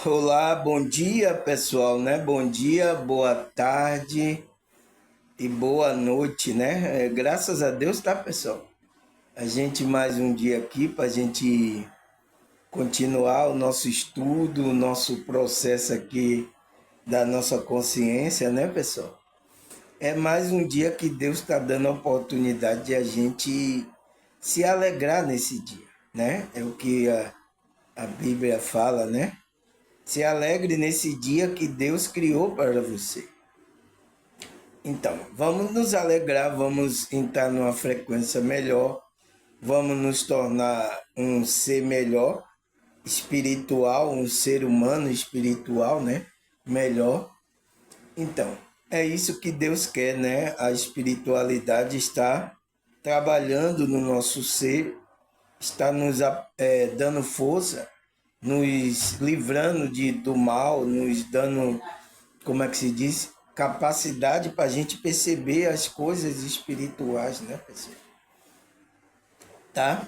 Olá, bom dia pessoal, né? Bom dia, boa tarde e boa noite, né? Graças a Deus, tá pessoal? A gente mais um dia aqui para a gente continuar o nosso estudo, o nosso processo aqui da nossa consciência, né pessoal? É mais um dia que Deus está dando a oportunidade de a gente se alegrar nesse dia, né? É o que a Bíblia fala, né? Se alegre nesse dia que Deus criou para você. Então, vamos nos alegrar, vamos entrar numa frequência melhor, vamos nos tornar um ser melhor, espiritual, um ser humano espiritual, né? Melhor. Então, é isso que Deus quer, né? A espiritualidade está trabalhando no nosso ser, está nos dando força, nos livrando do mal, nos dando, como é que se diz? Capacidade para a gente perceber as coisas espirituais, né, pessoal? Tá?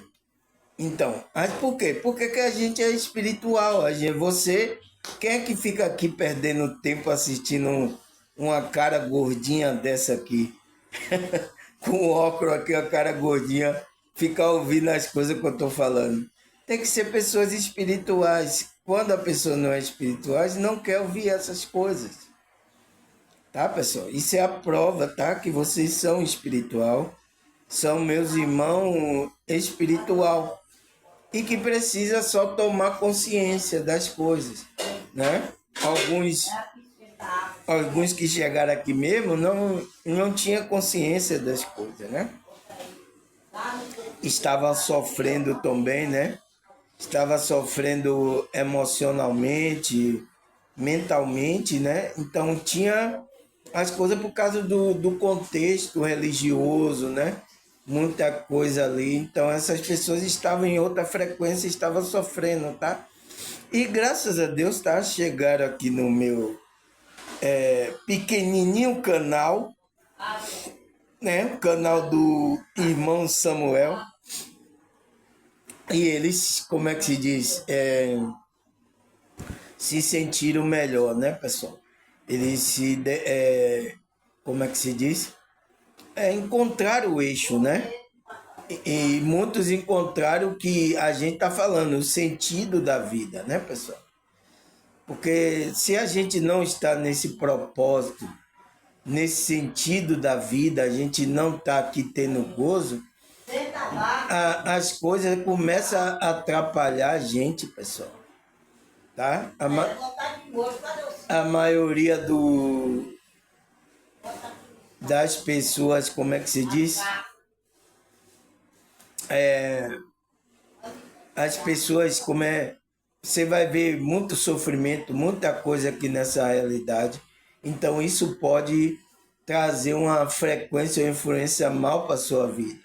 Então, mas por quê? Porque que a gente é espiritual. Você, quem é que fica aqui perdendo tempo assistindo uma cara gordinha dessa aqui? Com óculos aqui, a cara gordinha, ficar ouvindo as coisas que eu estou falando. Tem que ser pessoas espirituais. Quando a pessoa não é espiritual, não quer ouvir essas coisas. Tá, pessoal? Isso é a prova, tá? Que vocês são espiritual, são meus irmãos espiritual e que precisa só tomar consciência das coisas, né? Alguns, alguns que chegaram aqui mesmo não tinham consciência das coisas, né? Estavam sofrendo também, né? Estava sofrendo emocionalmente, mentalmente, né? Então tinha as coisas por causa do contexto religioso, né? Muita coisa ali. Então essas pessoas estavam em outra frequência, estavam sofrendo, tá? E graças a Deus, tá? Chegaram aqui no meu pequenininho canal, né? O canal do irmão Samuel. E eles, como é que se diz? Se sentiram melhor, né, pessoal? Eles como é que se diz? Encontraram o eixo, né? E muitos encontraram o que a gente está falando, o sentido da vida, né, pessoal? Porque se a gente não está nesse propósito, nesse sentido da vida, a gente não está aqui tendo gozo, as coisas começam a atrapalhar a gente, pessoal. Tá? A maioria das pessoas, como é que se diz? As pessoas, como é. Você vai ver muito sofrimento, muita coisa aqui nessa realidade. Então, isso pode trazer uma frequência ou influência mal para a sua vida.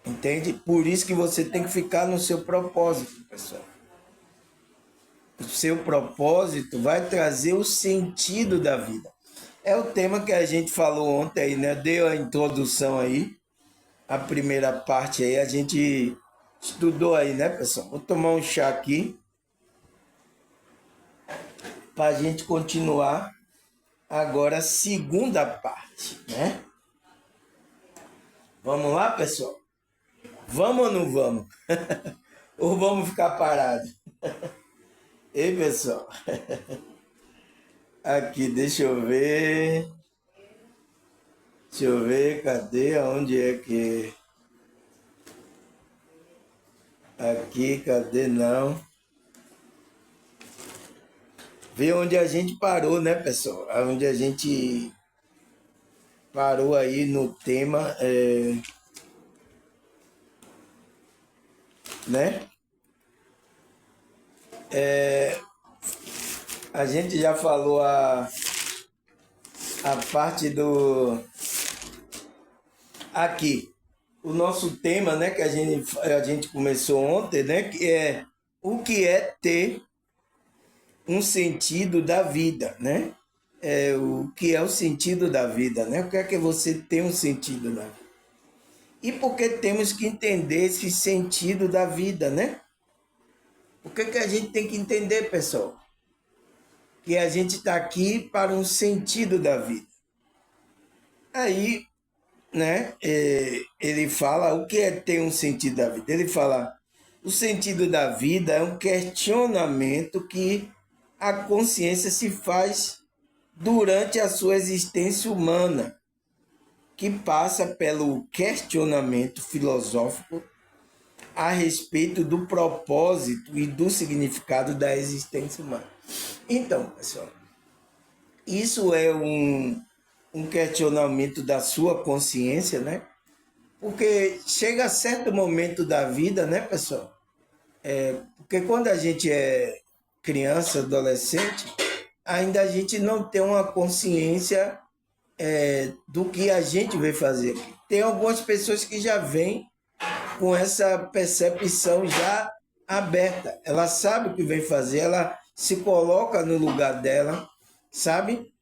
Entende? Por isso que você tem que ficar no seu propósito, pessoal. O seu propósito vai trazer o sentido da vida. É o tema que a gente falou ontem aí, né? Deu a introdução aí, a primeira parte aí, a gente estudou aí, né, pessoal? Vou tomar um chá aqui para a gente continuar agora a segunda parte, né? Vamos lá, pessoal? Vamos ou não vamos? Ou vamos ficar parados? Ei, pessoal? Aqui, deixa eu ver. Deixa eu ver, cadê? Onde é que... Aqui, cadê? Não. Ver onde a gente parou, né, pessoal? Onde a gente parou aí no tema, né? A gente já falou a parte do... Aqui, o nosso tema, né, que a gente começou ontem, né, que é o que é ter um sentido da vida, né? O que é o sentido da vida, né? O que é que você tem um sentido da vida? E por que temos que entender esse sentido da vida, né? O que, que a gente tem que entender, pessoal? Que a gente está aqui para um sentido da vida. Aí, né, ele fala o que é ter um sentido da vida. Ele fala, o sentido da vida é um questionamento que a consciência se faz durante a sua existência humana, que passa pelo questionamento filosófico a respeito do propósito e do significado da existência humana. Então, pessoal, isso é um questionamento da sua consciência, né? Porque chega a certo momento da vida, né, pessoal? Porque quando a gente é criança, adolescente, ainda a gente não tem uma consciência do que a gente veio fazer aqui. Tem algumas pessoas que já vêm com essa percepção já aberta. Ela sabe o que vem fazer, ela se coloca no lugar dela, sabe?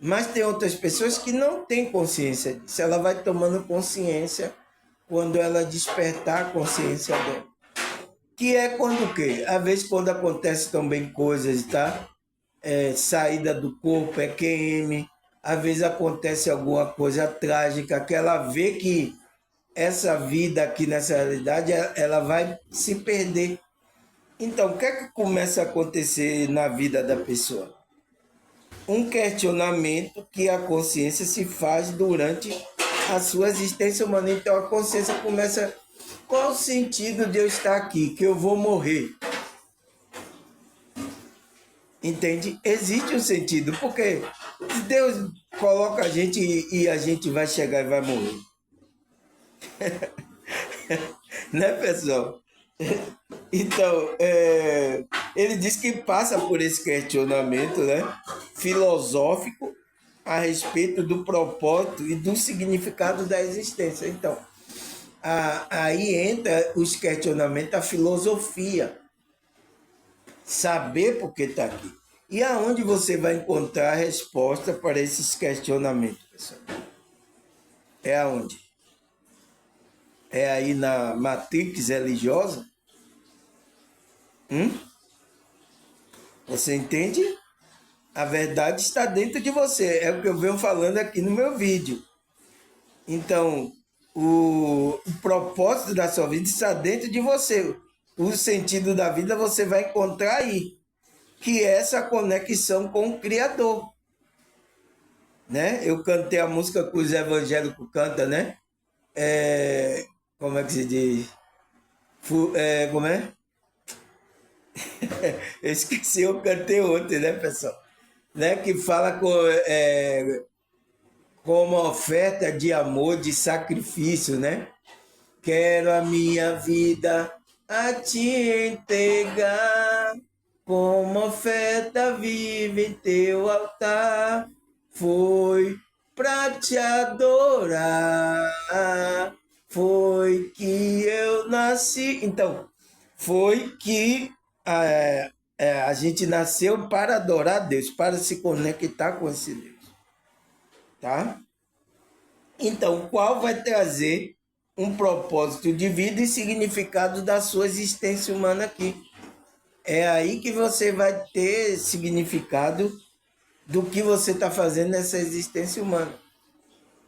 Mas tem outras pessoas que não têm consciência disso. Ela vai tomando consciência quando ela despertar a consciência dela. Que é quando o quê? Às vezes quando acontece também coisas, tá? Saída do corpo, QM. Às vezes acontece alguma coisa trágica que ela vê que essa vida aqui nessa realidade, ela vai se perder. Então, o que é que começa a acontecer na vida da pessoa? Um questionamento que a consciência se faz durante a sua existência humana. Então, a consciência começa, qual o sentido de eu estar aqui? Que eu vou morrer. Entende? Existe um sentido, porque Deus coloca a gente e a gente vai chegar e vai morrer. Né, pessoal? Então, ele diz que passa por esse questionamento, né, filosófico a respeito do propósito e do significado da existência. Então, aí entra os questionamentos da filosofia, saber por que está aqui. E aonde você vai encontrar a resposta para esses questionamentos, pessoal? É aonde? É aí na matrix religiosa? Você entende? A verdade está dentro de você. É o que eu venho falando aqui no meu vídeo. Então, o propósito da sua vida está dentro de você. O sentido da vida você vai encontrar aí, que é essa conexão com o Criador. Né? Eu cantei a música que os evangélicos cantam, né? Como é que se diz? Como é? Eu esqueci, eu cantei ontem, né, pessoal? Né? Que fala como oferta de amor, de sacrifício, né? Quero a minha vida a te entregar, como oferta viva em teu altar. Foi pra te adorar, foi que eu nasci. Então, foi que a gente nasceu para adorar Deus, para se conectar com esse Deus. Tá? Então, qual vai trazer um propósito de vida e significado da sua existência humana aqui? É aí que você vai ter significado do que você está fazendo nessa existência humana.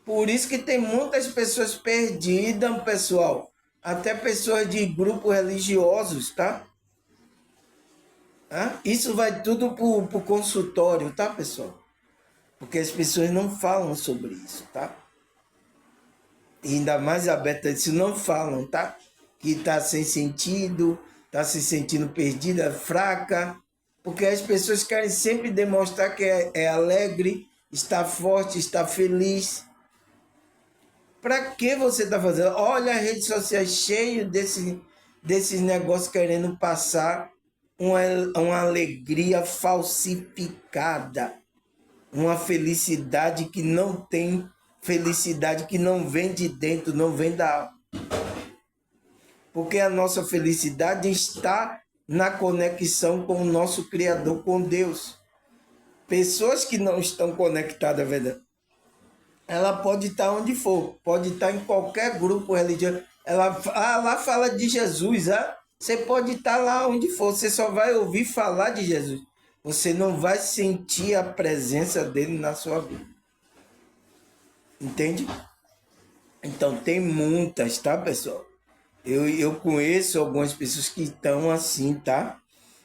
Por isso que tem muitas pessoas perdidas, pessoal. Até pessoas de grupos religiosos, tá? Isso vai tudo para o consultório, tá, pessoal? Porque as pessoas não falam sobre isso, tá? E ainda mais abertas, isso não falam, tá? Que está sem sentido, está se sentindo perdida, fraca, porque as pessoas querem sempre demonstrar que é alegre, está forte, está feliz. Para que você está fazendo? Olha as redes sociais cheias desses negócios querendo passar uma alegria falsificada, uma felicidade que não tem felicidade, que não vem de dentro, não vem da alma. Porque a nossa felicidade está na conexão com o nosso Criador, com Deus. Pessoas que não estão conectadas à verdade, ela pode estar onde for, pode estar em qualquer grupo religioso. Ela lá fala de Jesus, Você pode estar lá onde for, você só vai ouvir falar de Jesus. Você não vai sentir a presença dele na sua vida. Entende? Então tem muitas, tá, pessoal? Eu conheço algumas pessoas que estão assim, tá?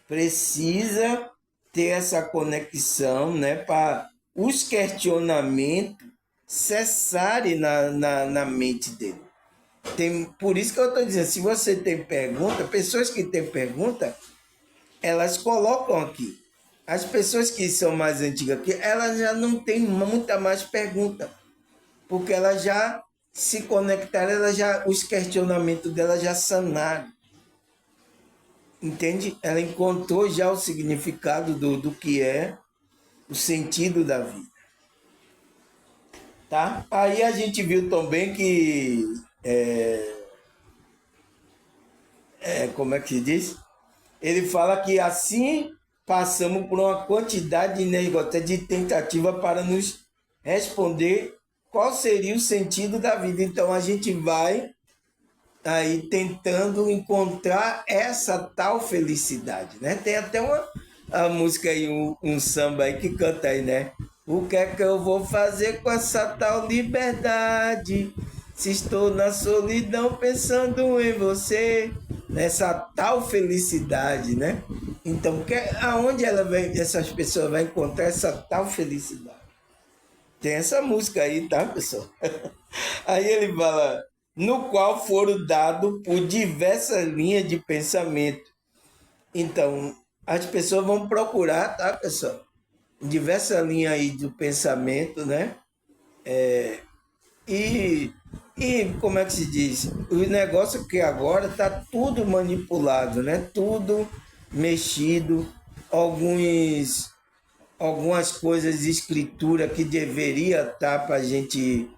Precisa ter essa conexão, né? Para os questionamentos cessarem na mente dele. Por isso que eu estou dizendo, se você tem pergunta, pessoas que têm pergunta, elas colocam aqui. As pessoas que são mais antigas aqui, elas já não têm muita mais pergunta, porque elas já se conectaram, os questionamentos dela já sanaram. Entende? Ela encontrou já o significado do que é o sentido da vida. Tá? Aí a gente viu também que como é que se diz? Ele fala que assim passamos por uma quantidade de tentativa para nos responder qual seria o sentido da vida. Então a gente vai aí tentando encontrar essa tal felicidade, né? Tem até a música aí, um samba aí que canta aí, né? O que é que eu vou fazer com essa tal liberdade? Se estou na solidão pensando em você, nessa tal felicidade, né? Então, aonde essas pessoas vão encontrar essa tal felicidade? Tem essa música aí, tá, pessoal? Aí ele fala, no qual foram dados por diversas linhas de pensamento. Então, as pessoas vão procurar, tá, pessoal? Diversas linhas aí do pensamento, né? E como é que se diz? O negócio que agora está tudo manipulado, né? Tudo mexido. Algumas coisas de escritura que deveria estar para a gente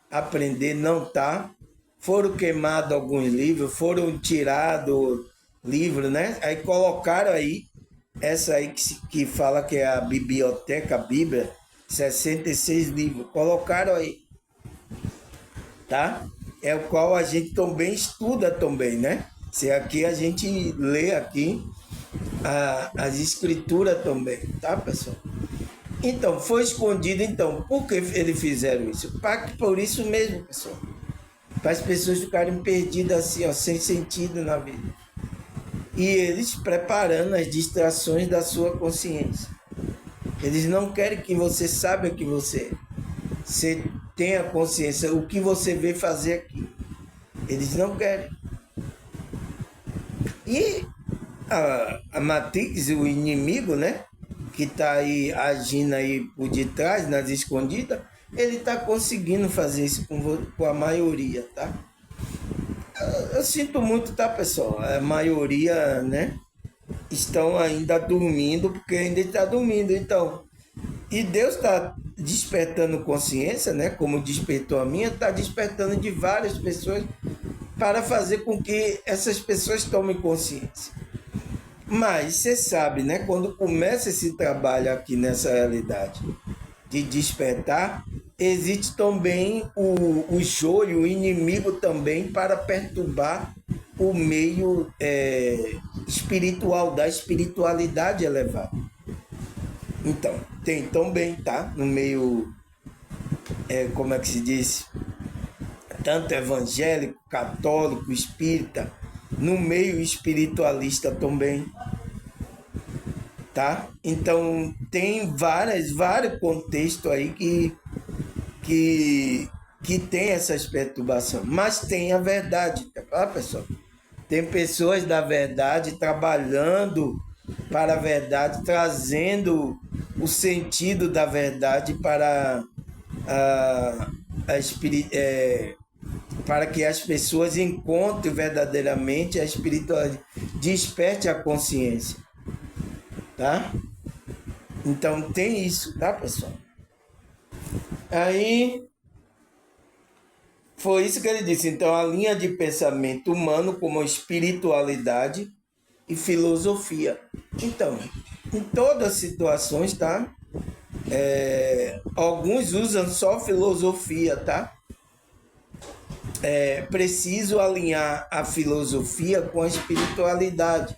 aprender, não tá. Foram queimados alguns livros, foram tirados livros, né? Aí colocaram aí, essa aí que fala que é a biblioteca, a Bíblia, 66 livros. Colocaram aí, tá? É o qual a gente também estuda também, né? Se aqui a gente lê aqui as escrituras também, tá, pessoal? Então, foi escondido, então, por que eles fizeram isso? Por isso mesmo, pessoal. Para as pessoas ficarem perdidas assim, ó, sem sentido na vida. E eles preparando as distrações da sua consciência. Eles não querem que você saiba que você tenha consciência, o que você veio fazer aqui. Eles não querem. E a Matrix, o inimigo, né? Que está aí agindo aí por detrás, nas escondidas, ele está conseguindo fazer isso com a maioria, tá? Eu sinto muito, tá, pessoal? A maioria, né? Estão ainda dormindo, porque ainda está dormindo, então. E Deus está despertando consciência, né? Como despertou a minha, está despertando de várias pessoas para fazer com que essas pessoas tomem consciência. Mas você sabe, né? Quando começa esse trabalho aqui nessa realidade de despertar, existe também o joio, o inimigo também para perturbar o meio espiritual, da espiritualidade elevada. Então, tem também, tá? No meio, como é que se diz? Tanto evangélico, católico, espírita, no meio espiritualista também, tá? Então tem vários contextos aí que tem essas perturbações, mas tem a verdade, tá, pessoal? Tem pessoas da verdade trabalhando para a verdade, trazendo o sentido da verdade para para que as pessoas encontrem verdadeiramente a espiritualidade, desperte a consciência, tá? Então tem isso, tá, pessoal? Aí foi isso que ele disse. Então a linha de pensamento humano como espiritualidade e filosofia. Então, em todas as situações, tá? Alguns usam só filosofia, tá? é preciso alinhar a filosofia com a espiritualidade,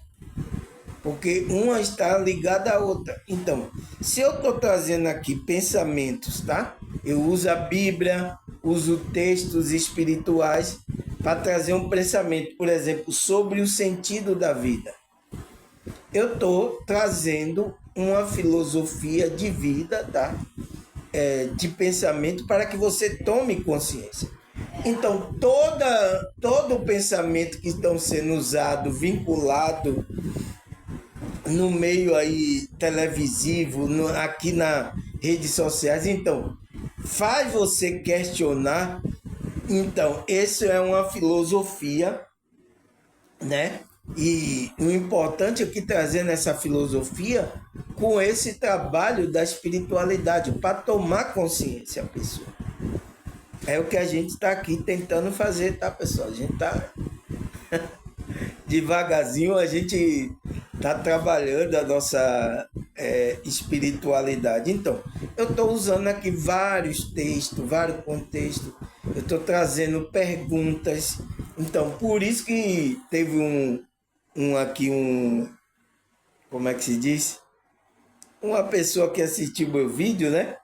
porque uma está ligada à outra. Então, se eu estou trazendo aqui pensamentos, tá? Eu uso a Bíblia, uso textos espirituais para trazer um pensamento, por exemplo, sobre o sentido da vida. Eu estou trazendo uma filosofia de vida, tá? De pensamento para que você tome consciência. Então, todo o pensamento que estão sendo usado, vinculado no meio aí televisivo, aqui nas redes sociais, então, faz você questionar. Então, isso é uma filosofia, né? E o importante aqui trazendo essa filosofia com esse trabalho da espiritualidade, para tomar consciência a pessoa. É o que a gente está aqui tentando fazer, tá, pessoal? A gente está devagarzinho, a gente está trabalhando a nossa espiritualidade. Então, eu estou usando aqui vários textos, vários contextos, eu estou trazendo perguntas. Então, por isso que teve como é que se diz? Uma pessoa que assistiu meu vídeo, né?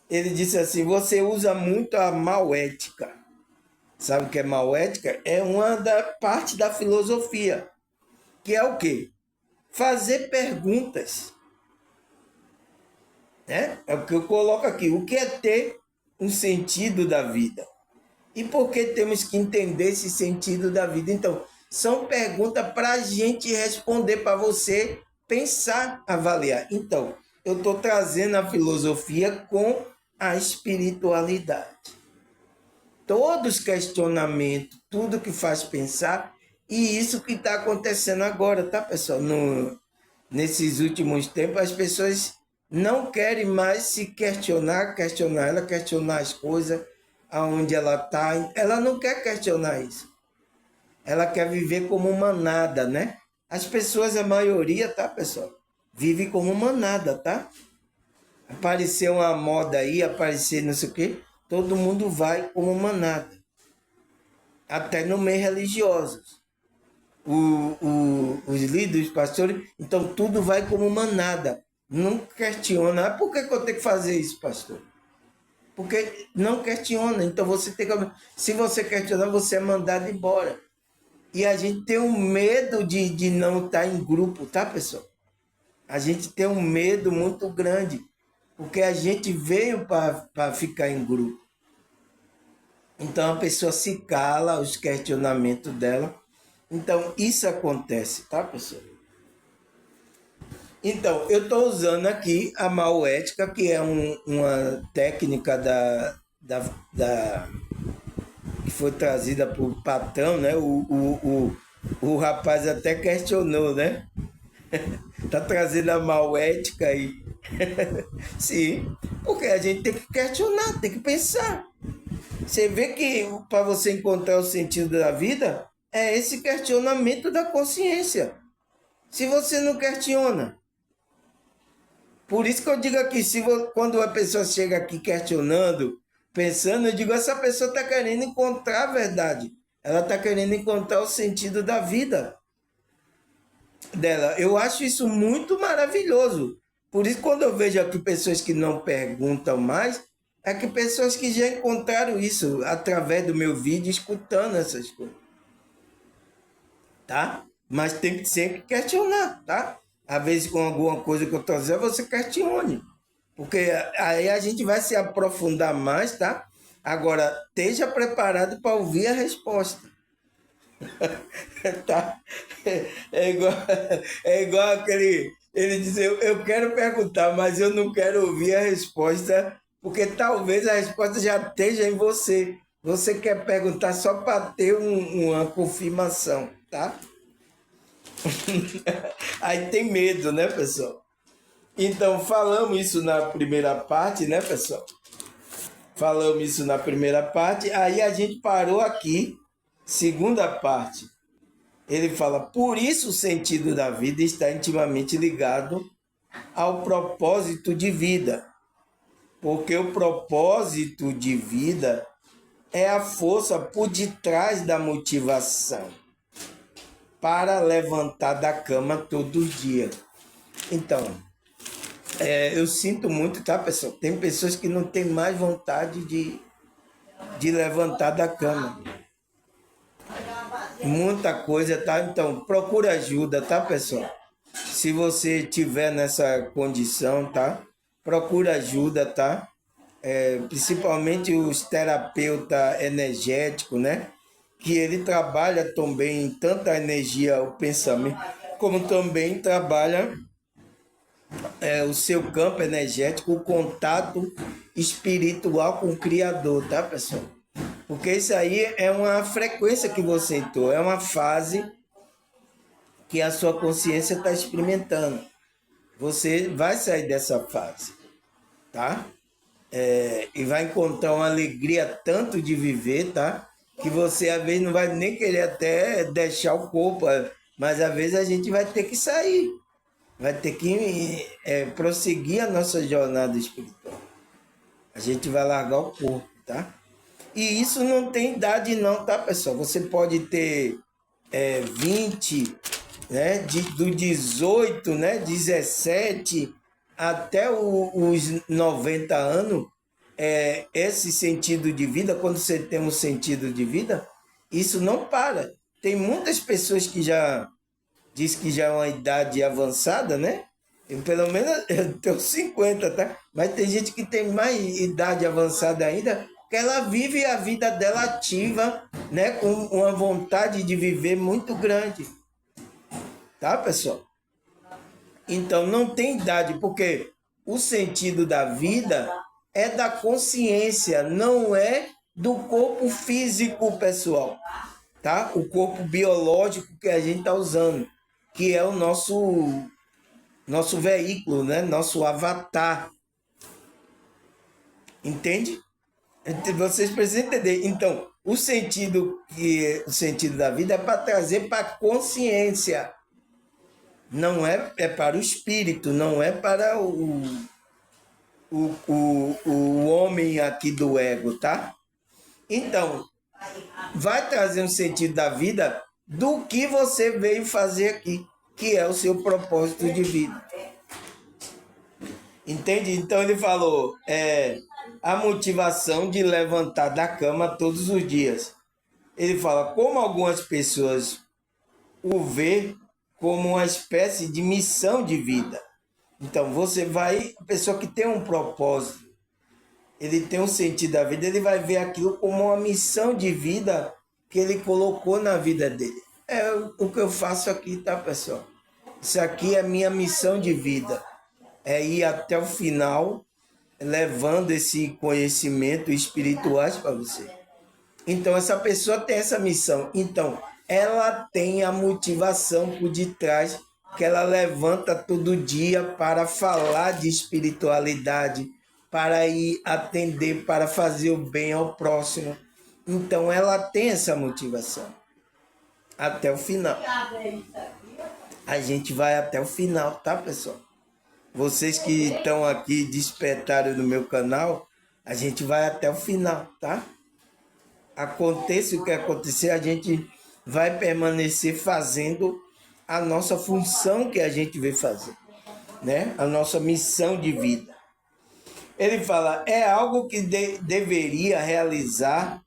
Ele disse assim: você usa muito a mauética. Sabe o que é mauética? É uma parte da filosofia, que é o quê? Fazer perguntas. Né? É o que eu coloco aqui. O que é ter um sentido da vida? E por que temos que entender esse sentido da vida? Então, são perguntas para a gente responder, para você pensar, avaliar. Então, eu estou trazendo a filosofia com a espiritualidade. Todos os questionamentos, tudo que faz pensar, e isso que está acontecendo agora, tá, pessoal? Nesses últimos tempos, as pessoas não querem mais se questionar as coisas, aonde ela está. Ela não quer questionar isso. Ela quer viver como manada, né? As pessoas, a maioria, tá, pessoal? Vive como manada, tá? Apareceu uma moda aí, aparecer não sei o quê, todo mundo vai como manada. Até no meio religioso. Os líderes, os pastores, então tudo vai como manada. Não questiona. Por que eu tenho que fazer isso, pastor? Porque não questiona. Então você tem que. Se você questionar, você é mandado embora. E a gente tem um medo de não estar em grupo, tá, pessoal? A gente tem um medo muito grande, porque a gente veio para ficar em grupo. Então a pessoa se cala os questionamentos dela. Então isso acontece, tá, pessoal? Então, eu estou usando aqui a mauética, que é uma técnica que foi trazida por Platão, né? O rapaz até questionou, né? Tá trazendo a mauética aí. Sim, porque a gente tem que questionar, tem que pensar. Você vê que para você encontrar o sentido da vida, é esse questionamento da consciência. Se você não questiona. Por isso que eu digo aqui, quando a pessoa chega aqui questionando, pensando, eu digo, essa pessoa está querendo encontrar a verdade. Ela está querendo encontrar o sentido da vida dela. Eu acho isso muito maravilhoso. Por isso, quando eu vejo aqui pessoas que não perguntam mais, é que pessoas que já encontraram isso através do meu vídeo, escutando essas coisas. Tá? Mas tem que sempre questionar, tá? Às vezes com alguma coisa que eu estou dizendo, você questione. Porque aí a gente vai se aprofundar mais, tá? Agora, esteja preparado para ouvir a resposta. Tá? igual, é igual aquele. Ele diz: eu quero perguntar, mas eu não quero ouvir a resposta, porque talvez a resposta já esteja em você. Você quer perguntar só para ter uma confirmação, tá? Aí tem medo, né, pessoal? Então, falamos isso na primeira parte, né, pessoal? Falamos isso na primeira parte, aí a gente parou aqui, segunda parte. Ele fala: por isso o sentido da vida está intimamente ligado ao propósito de vida. Porque o propósito de vida é a força por detrás da motivação para levantar da cama todo dia. Então, eu sinto muito, tá, pessoal? Tem pessoas que não têm mais vontade de levantar da cama. Muita coisa, tá? Então, procura ajuda, tá, pessoal? Se você tiver nessa condição, tá? Procura ajuda, tá? Principalmente os terapeutas energéticos, né? Que ele trabalha também tanto a energia, o pensamento, como também trabalha o seu campo energético, o contato espiritual com o Criador, tá, pessoal? Porque isso aí é uma frequência que você entrou, é uma fase que a sua consciência está experimentando. Você vai sair dessa fase, tá? E vai encontrar uma alegria tanto de viver, tá? Que você às vezes não vai nem querer até deixar o corpo, mas às vezes a gente vai ter que sair, vai ter que prosseguir a nossa jornada espiritual. A gente vai largar o corpo, tá? E isso não tem idade não, tá, pessoal? Você pode ter 20, né? Do 18, né? 17 até os 90 anos, esse sentido de vida, quando você tem um sentido de vida, isso não para. Tem muitas pessoas que já diz que já é uma idade avançada, né? Eu, pelo menos eu tenho 50, tá? Mas tem gente que tem mais idade avançada ainda, que ela vive a vida dela ativa, né? Com uma vontade de viver muito grande. Tá, pessoal? Então não tem idade, porque o sentido da vida é da consciência, não é do corpo físico, pessoal. Tá? O corpo biológico que a gente está usando, que é o nosso veículo, né? Nosso avatar. Entende? Vocês precisam entender. Então, o sentido da vida é para trazer para a consciência. Não é para o espírito, não é para o homem aqui do ego, tá? Então, vai trazer um sentido da vida do que você veio fazer aqui, que é o seu propósito de vida. Entende? Então ele falou, a motivação de levantar da cama todos os dias. Ele fala, como algumas pessoas o vê como uma espécie de missão de vida. Então você vai, a pessoa que tem um propósito, ele tem um sentido da vida, ele vai ver aquilo como uma missão de vida que ele colocou na vida dele. É o que eu faço aqui, tá, pessoal? Isso aqui é minha missão de vida. É ir até o final, levando esse conhecimento espiritual para você. Então, essa pessoa tem essa missão. Então, ela tem a motivação por detrás que ela levanta todo dia para falar de espiritualidade, para ir atender, para fazer o bem ao próximo. Então, ela tem essa motivação. Até o final. A gente vai até o final, tá, pessoal? Vocês que estão aqui despertaram no meu canal, a gente vai até o final, tá? Aconteça o que acontecer, a gente vai permanecer fazendo a nossa função que a gente veio fazer, né? A nossa missão de vida. Ele fala, é algo que deveria realizar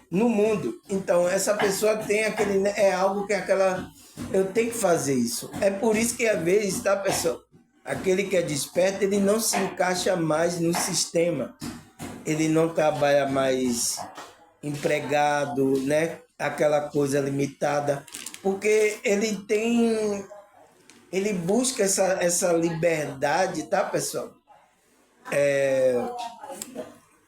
no mundo. Então, essa pessoa tem aquele... É algo que eu tenho que fazer isso. É por isso que, às vezes, tá, pessoal? Aquele que é desperto, ele não se encaixa mais no sistema. Ele não trabalha mais empregado, né? Aquela coisa limitada. Porque ele busca essa liberdade, tá, pessoal?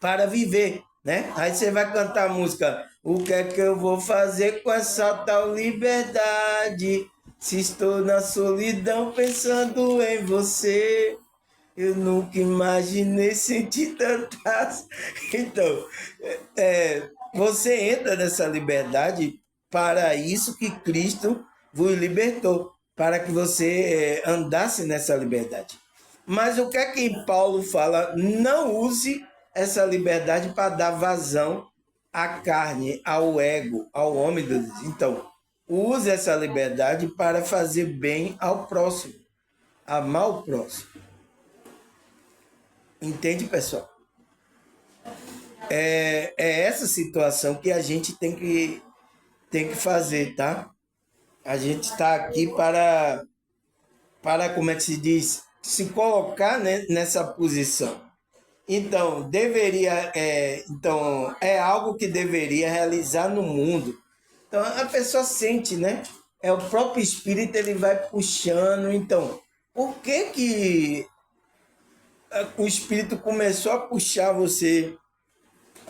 Para viver, né? Aí você vai cantar a música, o que é que eu vou fazer com essa tal liberdade? Se estou na solidão pensando em você, eu nunca imaginei sentir tantas. Então, você entra nessa liberdade para isso que Cristo vos libertou, para que você andasse nessa liberdade. Mas o que é que Paulo fala? Não use essa liberdade para dar vazão à carne, ao ego, ao homem do Deus. Então, use essa liberdade para fazer bem ao próximo, amar o próximo. Entende, pessoal? É essa situação que a gente tem que fazer, tá? A gente está aqui para, como é que se diz, se colocar, né, nessa posição. Então, então, é algo que deveria realizar no mundo. Então, a pessoa sente, né? É o próprio espírito, ele vai puxando. Então, por que o espírito começou a puxar você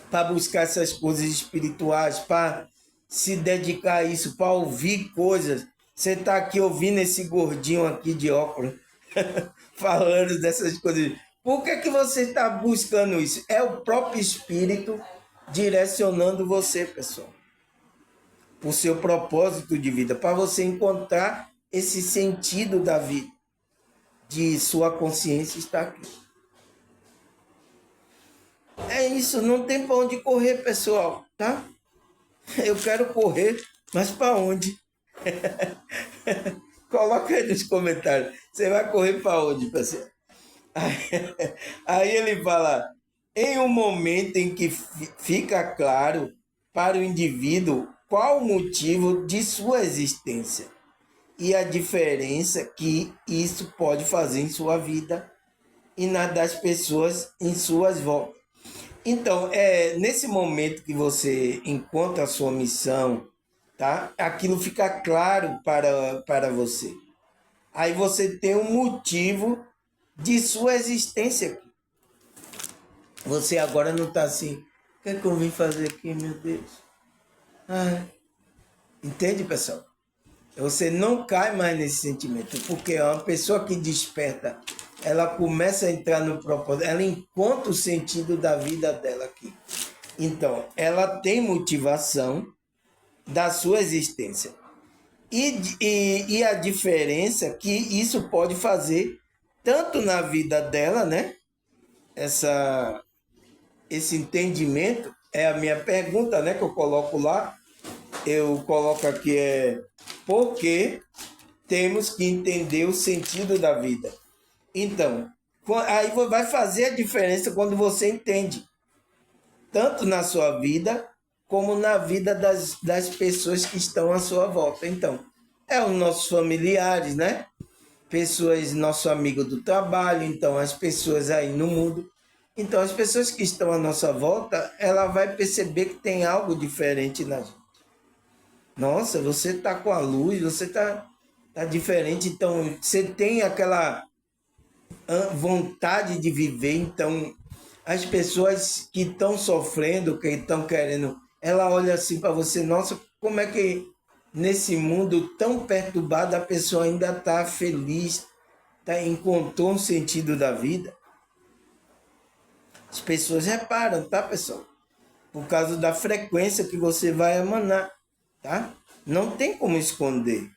para buscar essas coisas espirituais, para se dedicar a isso, para ouvir coisas? Você está aqui ouvindo esse gordinho aqui de óculos falando dessas coisas. Por que você está buscando isso? É o próprio espírito direcionando você, pessoal, o seu propósito de vida, para você encontrar esse sentido da vida, de sua consciência estar aqui. É isso, não tem para onde correr, pessoal, tá? Eu quero correr, mas para onde? Coloca aí nos comentários. Você vai correr para onde, pessoal? Aí ele fala, em um momento em que fica claro para o indivíduo qual o motivo de sua existência e a diferença que isso pode fazer em sua vida e na das pessoas em suas voltas. Então, nesse momento que você encontra a sua missão, tá? Aquilo fica claro para você. Aí você tem um motivo de sua existência aqui. Você agora não está assim, o que é que eu vim fazer aqui, meu Deus? Entende, pessoal? Você não cai mais nesse sentimento, porque é uma pessoa que desperta, ela começa a entrar no propósito, ela encontra o sentido da vida dela aqui. Então, ela tem motivação da sua existência. E a diferença que isso pode fazer, tanto na vida dela, né? Esse entendimento é a minha pergunta, né? Que eu coloco lá. Eu coloco aqui por que temos que entender o sentido da vida. Então, aí vai fazer a diferença quando você entende, tanto na sua vida, como na vida das pessoas que estão à sua volta. Então, os nossos familiares, né? Pessoas, nosso amigo do trabalho, então as pessoas aí no mundo. Então, as pessoas que estão à nossa volta, ela vai perceber que tem algo diferente na gente. Nossa, você está com a luz, você está diferente, então você tem aquela vontade de viver. Então, as pessoas que estão sofrendo, que estão querendo, ela olha assim para você, nossa, como é que nesse mundo tão perturbado a pessoa ainda está feliz, encontrou um sentido da vida? As pessoas reparam, tá, pessoal? Por causa da frequência que você vai emanar, tá? Não tem como esconder,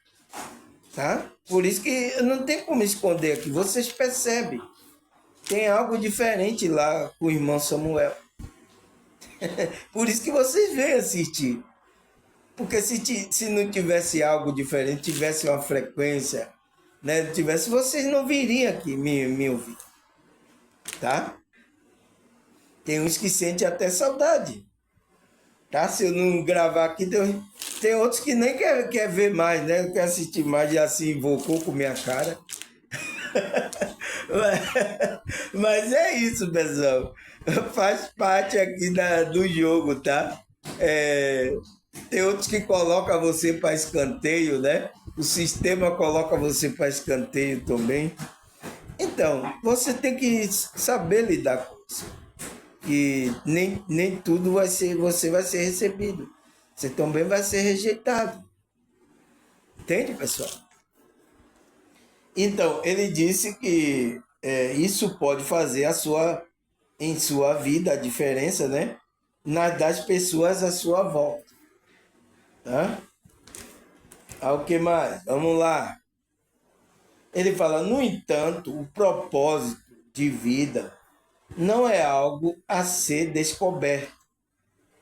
tá? Por isso que não tem como esconder aqui, vocês percebem. Tem algo diferente lá com o irmão Samuel. Por isso que vocês vêm assistir. Porque se não tivesse algo diferente, tivesse uma frequência, né? Vocês não viriam aqui me ouvir, tá? Tem uns que sentem até saudade, tá? Se eu não gravar aqui, tem outros que nem quer ver mais, né? Não quer assistir mais, já se invocou com minha cara. Mas é isso, pessoal. Faz parte aqui do jogo, tá? Tem outros que colocam você para escanteio, né? O sistema coloca você para escanteio também. Então, você tem que saber lidar com isso. Que nem tudo você vai ser recebido. Você também vai ser rejeitado. Entende, pessoal? Então, ele disse que isso pode fazer em sua vida a diferença, né? Das pessoas à sua volta. Tá? O que mais? Vamos lá. Ele fala, no entanto, o propósito de vida não é algo a ser descoberto,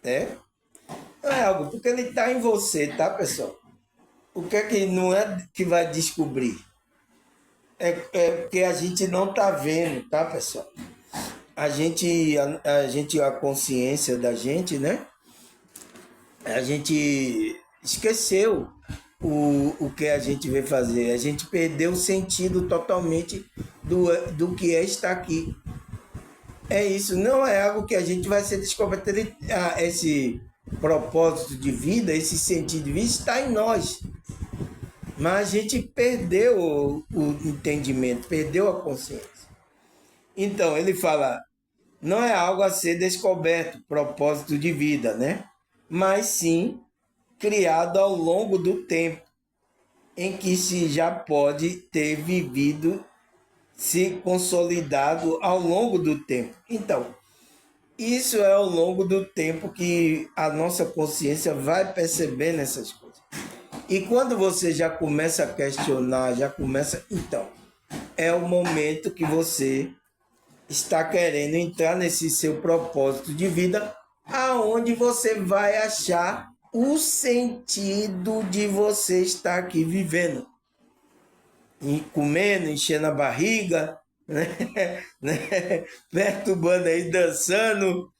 né? Não é algo, porque ele está em você, tá, pessoal? O que é que não é que vai descobrir? É porque a gente não está vendo, tá, pessoal? A consciência da gente, né? A gente esqueceu o que a gente veio fazer. A gente perdeu o sentido totalmente do que é estar aqui. É isso, não é algo que a gente vai ser descoberto. Esse propósito de vida, esse sentido de vida está em nós. Mas a gente perdeu o entendimento, perdeu a consciência. Então, ele fala, não é algo a ser descoberto, propósito de vida, né? Mas sim criado ao longo do tempo, em que se já pode ter vivido, se consolidado ao longo do tempo. Então, isso é ao longo do tempo que a nossa consciência vai percebendo essas coisas. E quando você já começa a questionar, já começa. Então, é o momento que você está querendo entrar nesse seu propósito de vida, aonde você vai achar o sentido de você estar aqui vivendo. E comendo, enchendo a barriga, né? Perturbando aí, dançando.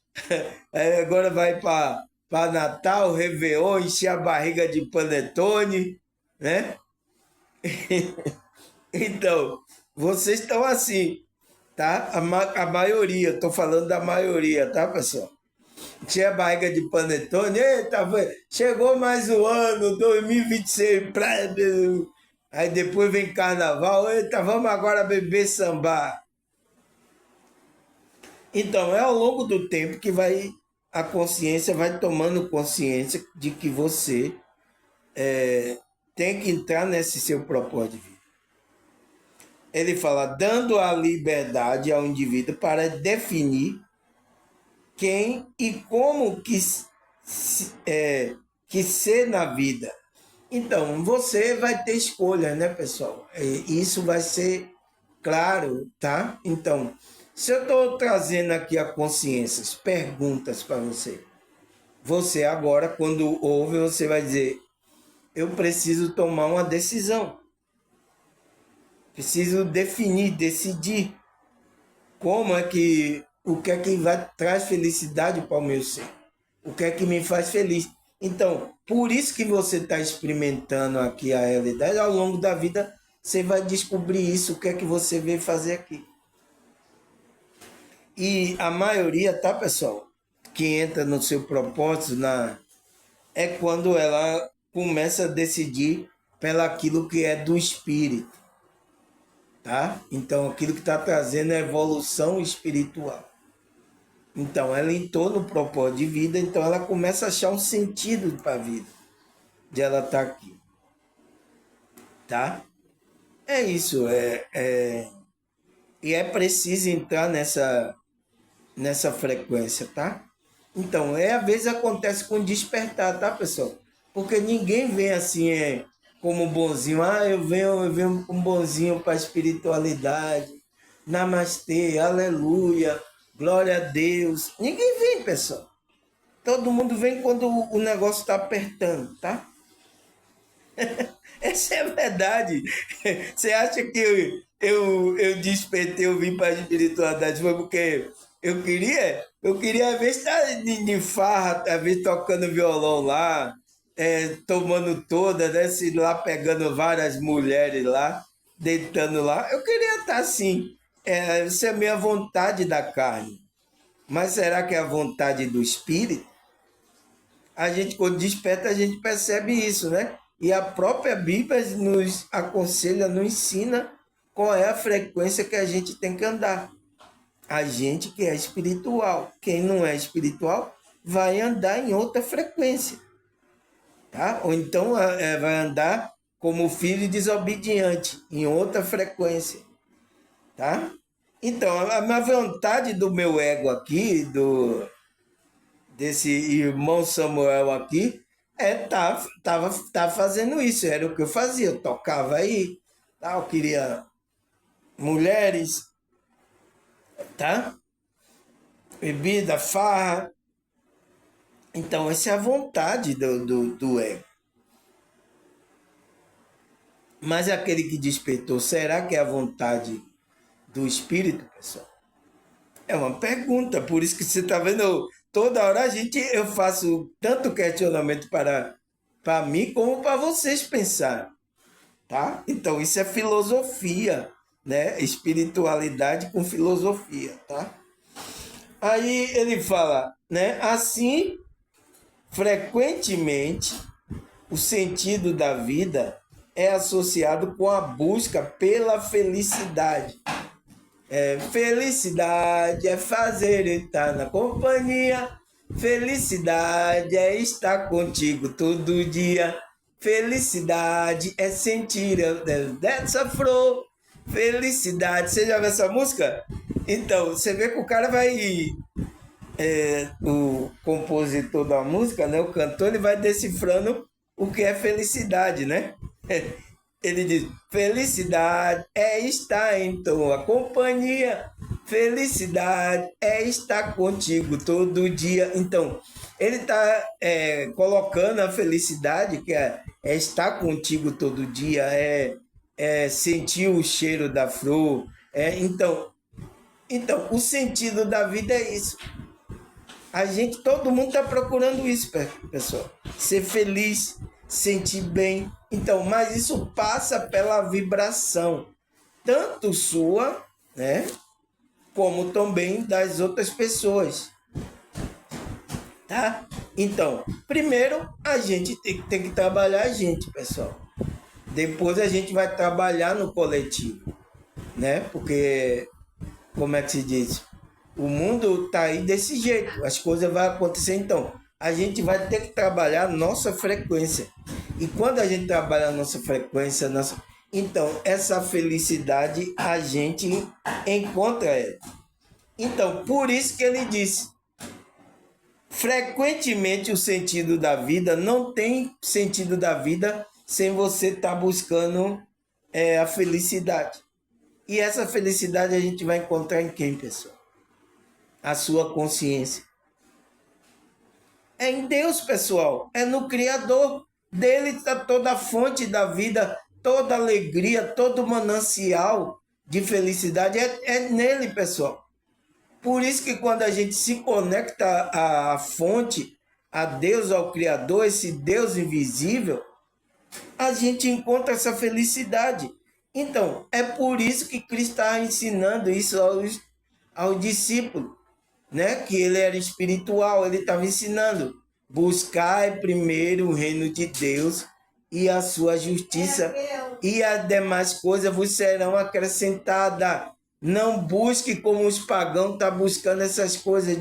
Aí agora vai para Natal, Réveillon, encher a barriga de panetone, né? Então, vocês estão assim, tá? A maioria, estou falando da maioria, tá, pessoal? Encher a barriga de panetone, eita, chegou mais o ano, 2026, aí depois vem carnaval, eita, vamos agora beber samba. Então, é ao longo do tempo que a consciência vai tomando consciência de que você tem que entrar nesse seu propósito de vida. Ele fala, dando a liberdade ao indivíduo para definir quem e como que ser na vida. Então, você vai ter escolha, né, pessoal? Isso vai ser claro, tá? Então, se eu estou trazendo aqui a consciência, perguntas para você, você agora, quando ouve, você vai dizer, eu preciso tomar uma decisão. Preciso definir, decidir o que é que traz felicidade para o meu ser. O que é que me faz feliz. Então, por isso que você está experimentando aqui a realidade, ao longo da vida você vai descobrir isso, o que é que você veio fazer aqui. E a maioria, tá, pessoal, que entra no seu propósito é quando ela começa a decidir pelaquilo que é do espírito, tá? Então, aquilo que está trazendo é evolução espiritual. Então, ela entrou no propósito de vida, então ela começa a achar um sentido para a vida de ela estar aqui, tá? É isso, e é preciso entrar nessa frequência, tá? Então, às vezes acontece com despertar, tá, pessoal? Porque ninguém vem assim, como bonzinho. Ah, eu venho como bonzinho para a espiritualidade. Namastê, aleluia, glória a Deus. Ninguém vem, pessoal. Todo mundo vem quando o negócio está apertando, tá? Essa é a verdade. Você acha que eu despertei, eu vim para a espiritualidade foi porque eu queria às vezes estar de farra, às vezes tocando violão lá, tomando toda, né, se lá pegando várias mulheres lá, deitando lá. Eu queria estar assim. Essa é a minha vontade da carne. Mas será que é a vontade do espírito? A gente, quando desperta, a gente percebe isso, né? E a própria Bíblia nos aconselha, nos ensina qual é a frequência que a gente tem que andar. A gente que é espiritual. Quem não é espiritual vai andar em outra frequência, tá? Ou então vai andar como filho desobediente, em outra frequência, tá? Então, a minha vontade do meu ego aqui, desse irmão Samuel aqui, tá fazendo isso, era o que eu fazia, eu tocava aí, tá? Eu queria mulheres, tá? Bebida, farra, Então, essa é a vontade do ego. Mas aquele que despertou, será que é a vontade do espírito, pessoal? É uma pergunta, por isso que você está vendo, toda hora eu faço tanto questionamento para mim como para vocês pensar, tá? Então, isso é filosofia, né? Espiritualidade com filosofia, tá? Aí ele fala, né? Assim, frequentemente, o sentido da vida é associado com a busca pela felicidade. Felicidade é fazer estar na companhia. Felicidade é estar contigo todo dia. Felicidade é sentir dessa flor. Felicidade. Você já viu essa música? Então, você vê que o cara vai. O compositor da música, né, o cantor, ele vai decifrando o que é felicidade, né? Ele diz: felicidade é estar em tua companhia, felicidade é estar contigo todo dia. Então, ele está colocando a felicidade, que é estar contigo todo dia, é sentir o cheiro da flor. Então, o sentido da vida é isso. Todo mundo está procurando isso, pessoal. Ser feliz, sentir bem. Então, mas isso passa pela vibração, tanto sua, né, como também das outras pessoas, tá? Então, primeiro a gente tem que trabalhar a gente, pessoal. Depois a gente vai trabalhar no coletivo, né? Porque, como é que se diz? O mundo está aí desse jeito, as coisas vão acontecer. Então, a gente vai ter que trabalhar nossa frequência. E quando a gente trabalha a nossa frequência, então essa felicidade a gente encontra ela. Então, por isso que ele disse, frequentemente o sentido da vida não tem sentido da vida sem você estar buscando a felicidade. E essa felicidade a gente vai encontrar em quem, pessoal? A sua consciência. É em Deus, pessoal. É no Criador. Dele está toda a fonte da vida, toda alegria, todo manancial de felicidade. É nele, pessoal. Por isso que quando a gente se conecta à fonte, a Deus, ao Criador, esse Deus invisível, a gente encontra essa felicidade. Então, é por isso que Cristo está ensinando isso aos discípulos. Né? Que ele era espiritual, ele estava ensinando: buscai primeiro o reino de Deus e a sua justiça, e as demais coisas vos serão acrescentadas. Não busque como os pagãos estão buscando essas coisas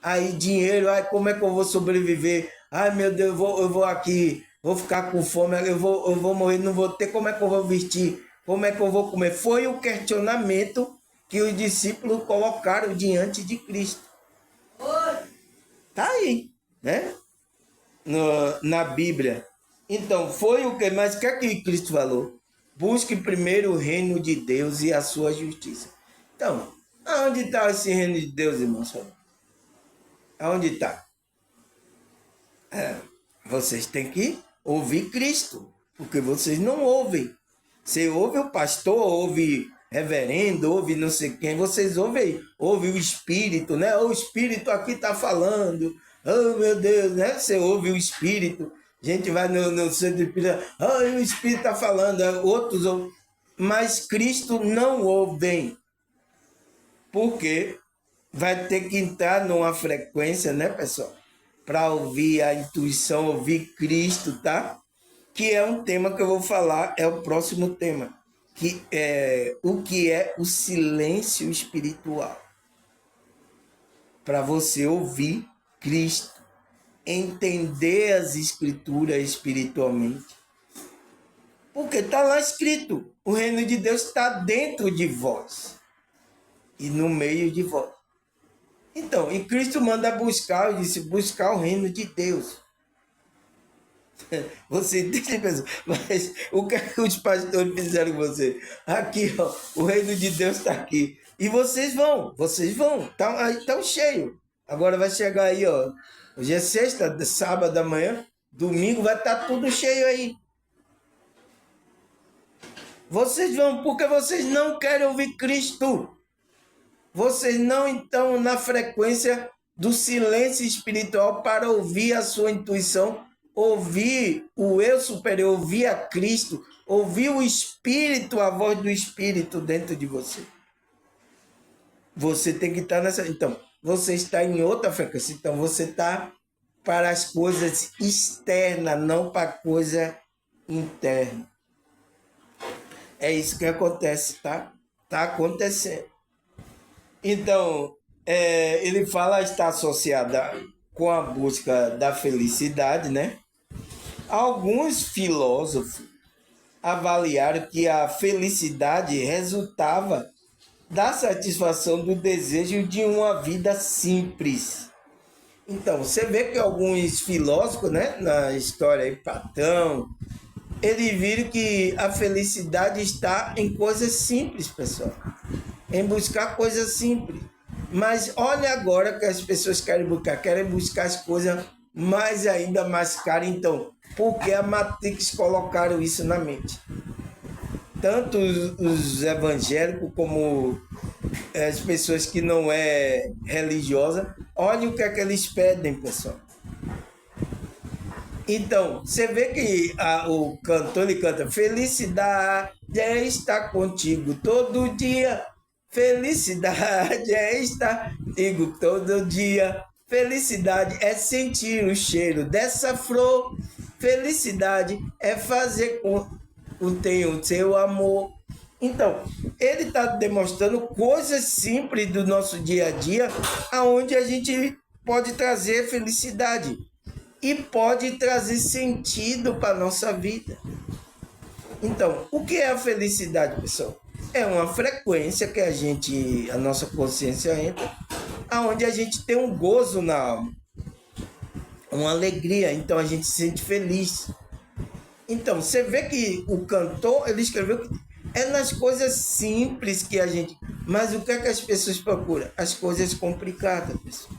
aí, dinheiro. Ai, como é que eu vou sobreviver? Ai, meu Deus, eu vou aqui, vou ficar com fome, eu vou morrer, não vou ter, como é que eu vou vestir? Como é que eu vou comer? Foi o questionamento que os discípulos colocaram diante de Cristo. Tá aí, né? Na Bíblia. Então, foi o que? Mas o que é que Cristo falou? Busque primeiro o reino de Deus e a sua justiça. Então, aonde está esse reino de Deus, irmãos? Aonde está? Vocês têm que ouvir Cristo, porque vocês não ouvem. Você ouve o pastor, ouve reverendo, ouve não sei quem, vocês ouvem, ouve o Espírito, né? O Espírito aqui está falando, oh meu Deus, né? Você ouve o Espírito, a gente vai no centro espírita, oh, o Espírito está falando, outros ouvem, mas Cristo não ouve, porque vai ter que entrar numa frequência, né, pessoal? Para ouvir a intuição, ouvir Cristo, tá? Que é um tema que eu vou falar, é o próximo tema. Que é o que é o silêncio espiritual. Para você ouvir Cristo, entender as escrituras espiritualmente. Porque está lá escrito, o reino de Deus está dentro de vós e no meio de vós. Então, e Cristo manda buscar, eu disse, buscar o reino de Deus. Você entende, pessoal? Mas o que os pastores fizeram com você? Aqui, ó, o reino de Deus está aqui. E vocês vão, estão cheio. Agora vai chegar aí, ó. Hoje é sexta, sábado amanhã, domingo vai estar tudo cheio aí. Vocês vão porque vocês não querem ouvir Cristo. Vocês não estão na frequência do silêncio espiritual para ouvir a sua intuição, ouvir o eu superior, ouvir a Cristo, ouvir o Espírito, a voz do Espírito dentro de você. Você tem que estar nessa... Então, você está em outra frequência. Então, você está para as coisas externas, não para a coisa interna. É isso que acontece, tá? Está acontecendo. Então, ele fala está associada com a busca da felicidade, né? Alguns filósofos avaliaram que a felicidade resultava da satisfação do desejo de uma vida simples. Então, você vê que alguns filósofos, né, na história aí, Platão, eles viram que a felicidade está em coisas simples, pessoal. Em buscar coisas simples. Mas olha agora que as pessoas querem buscar as coisas ainda mais caras. Então, por que a Matrix colocaram isso na mente? Tanto os evangélicos como as pessoas que não é religiosa, olha o que é que eles pedem, pessoal. Então, você vê que o cantor, ele canta: felicidade é estar contigo todo dia. Felicidade é estar contigo todo dia. Felicidade é sentir o cheiro dessa flor. Felicidade é fazer com o seu amor. Então, ele está demonstrando coisas simples do nosso dia a dia, aonde a gente pode trazer felicidade e pode trazer sentido para a nossa vida. Então, o que é a felicidade, pessoal? É uma frequência que a nossa consciência entra, aonde a gente tem um gozo na alma, uma alegria, então a gente se sente feliz. Então, você vê que o cantor, ele escreveu que é nas coisas simples que a gente... Mas o que é que as pessoas procuram? As coisas complicadas, pessoal.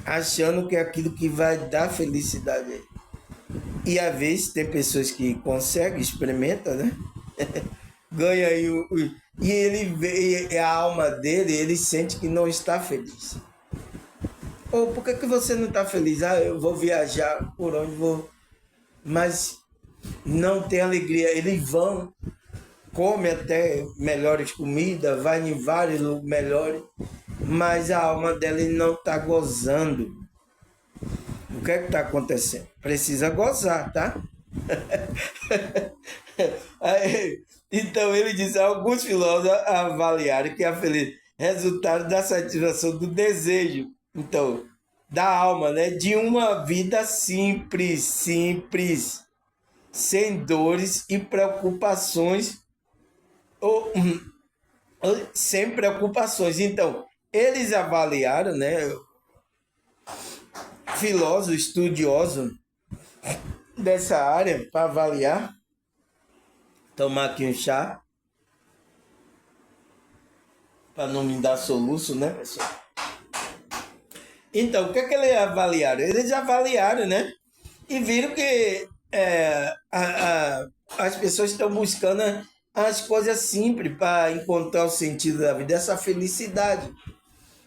Achando que é aquilo que vai dar felicidade. E às vezes tem pessoas que conseguem, experimentam, né? Ganha aí e ele vê a alma dele, ele sente que não está feliz. Ou por que você não está feliz? Eu vou viajar, por onde vou? Mas não tem alegria. Eles vão, come até melhores comidas, vai em vários melhores, mas a alma dele não está gozando. O que é que está acontecendo? Precisa gozar, tá? Então ele diz: alguns filósofos avaliaram que a felicidade é resultado da satisfação do desejo, então, da alma, né? De uma vida simples, sem dores e preocupações, ou sem preocupações. Então, eles avaliaram, né? Filósofo, estudioso dessa área, para avaliar. Tomar aqui um chá, para não me dar soluço, né, pessoal? Então, o que é que eles avaliaram? Eles avaliaram, né? E viram que as pessoas estão buscando as coisas simples para encontrar o sentido da vida, essa felicidade.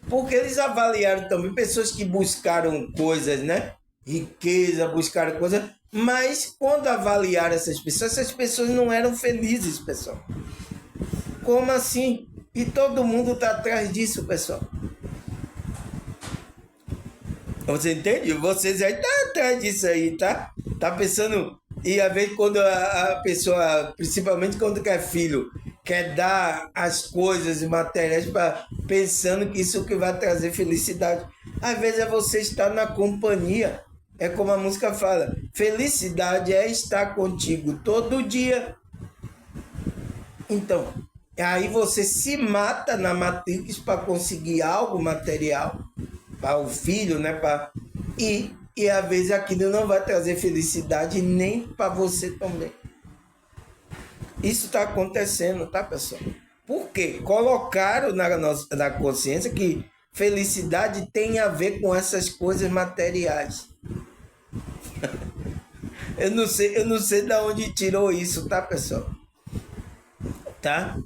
Porque eles avaliaram também pessoas que buscaram coisas, né? Riqueza, buscaram coisas, mas quando avaliaram essas pessoas não eram felizes, pessoal. Como assim? E todo mundo está atrás disso, pessoal. Você entende? Vocês aí estão atrás disso aí, tá? Tá pensando... E às vezes quando a pessoa, principalmente quando quer filho, quer dar as coisas materiais pensando que isso que vai trazer felicidade. Às vezes é você estar na companhia. É como a música fala: felicidade é estar contigo todo dia. Então, aí você se mata na Matrix para conseguir algo material para o filho, né? E às vezes aquilo não vai trazer felicidade nem para você também. Isso está acontecendo, tá, pessoal? Por quê? Colocaram na consciência que felicidade tem a ver com essas coisas materiais. Eu não sei de onde tirou isso, tá, pessoal? Tá?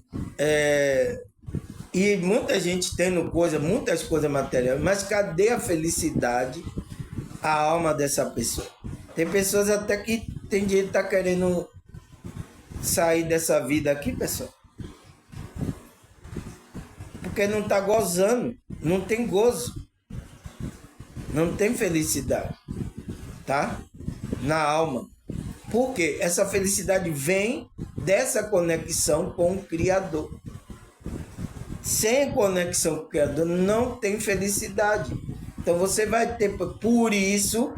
E muita gente tendo muitas coisas materiais, mas cadê a felicidade, a alma dessa pessoa? Tem pessoas até que tem dinheiro, tá querendo sair dessa vida aqui, pessoal, porque não tá gozando, não tem gozo, não tem felicidade, tá? Na alma. Porque essa felicidade vem dessa conexão com o Criador. Sem conexão com o Criador não tem felicidade. Então você vai ter, por isso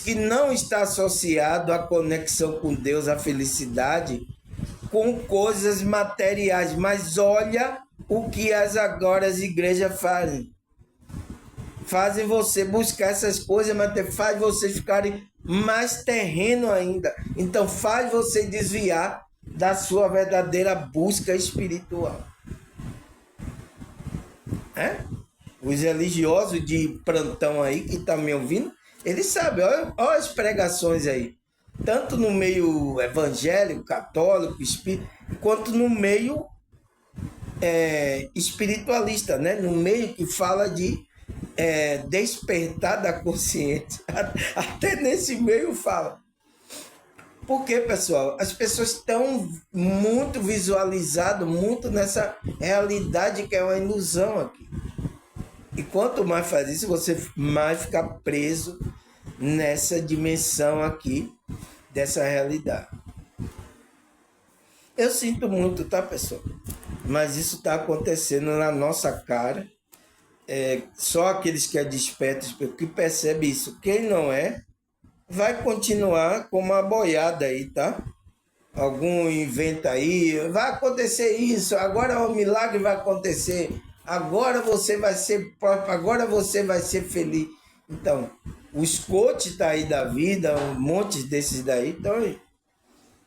que não está associado a conexão com Deus, a felicidade, com coisas materiais. Mas olha o que agora as igrejas fazem. Fazem você buscar essas coisas, mas faz você ficarem mais terreno ainda. Então faz você desviar da sua verdadeira busca espiritual. Os religiosos de plantão aí que estão me ouvindo, eles sabem, olha as pregações aí. Tanto no meio evangélico, católico, espírita, quanto no meio espiritualista, né? No meio que fala de despertar da consciência. Até nesse meio fala. Porque, pessoal, as pessoas estão muito visualizadas, muito nessa realidade que é uma ilusão aqui. E quanto mais faz isso, você mais fica preso nessa dimensão aqui, dessa realidade. Eu sinto muito, tá, pessoal? Mas isso está acontecendo na nossa cara. Só aqueles que é despertos que percebem isso. Quem não é, vai continuar com uma boiada aí, tá? Algum inventa aí, vai acontecer isso, agora o milagre vai acontecer, agora você vai ser próprio, agora você vai ser feliz. Então, os coaches tá aí da vida, um monte desses daí estão aí.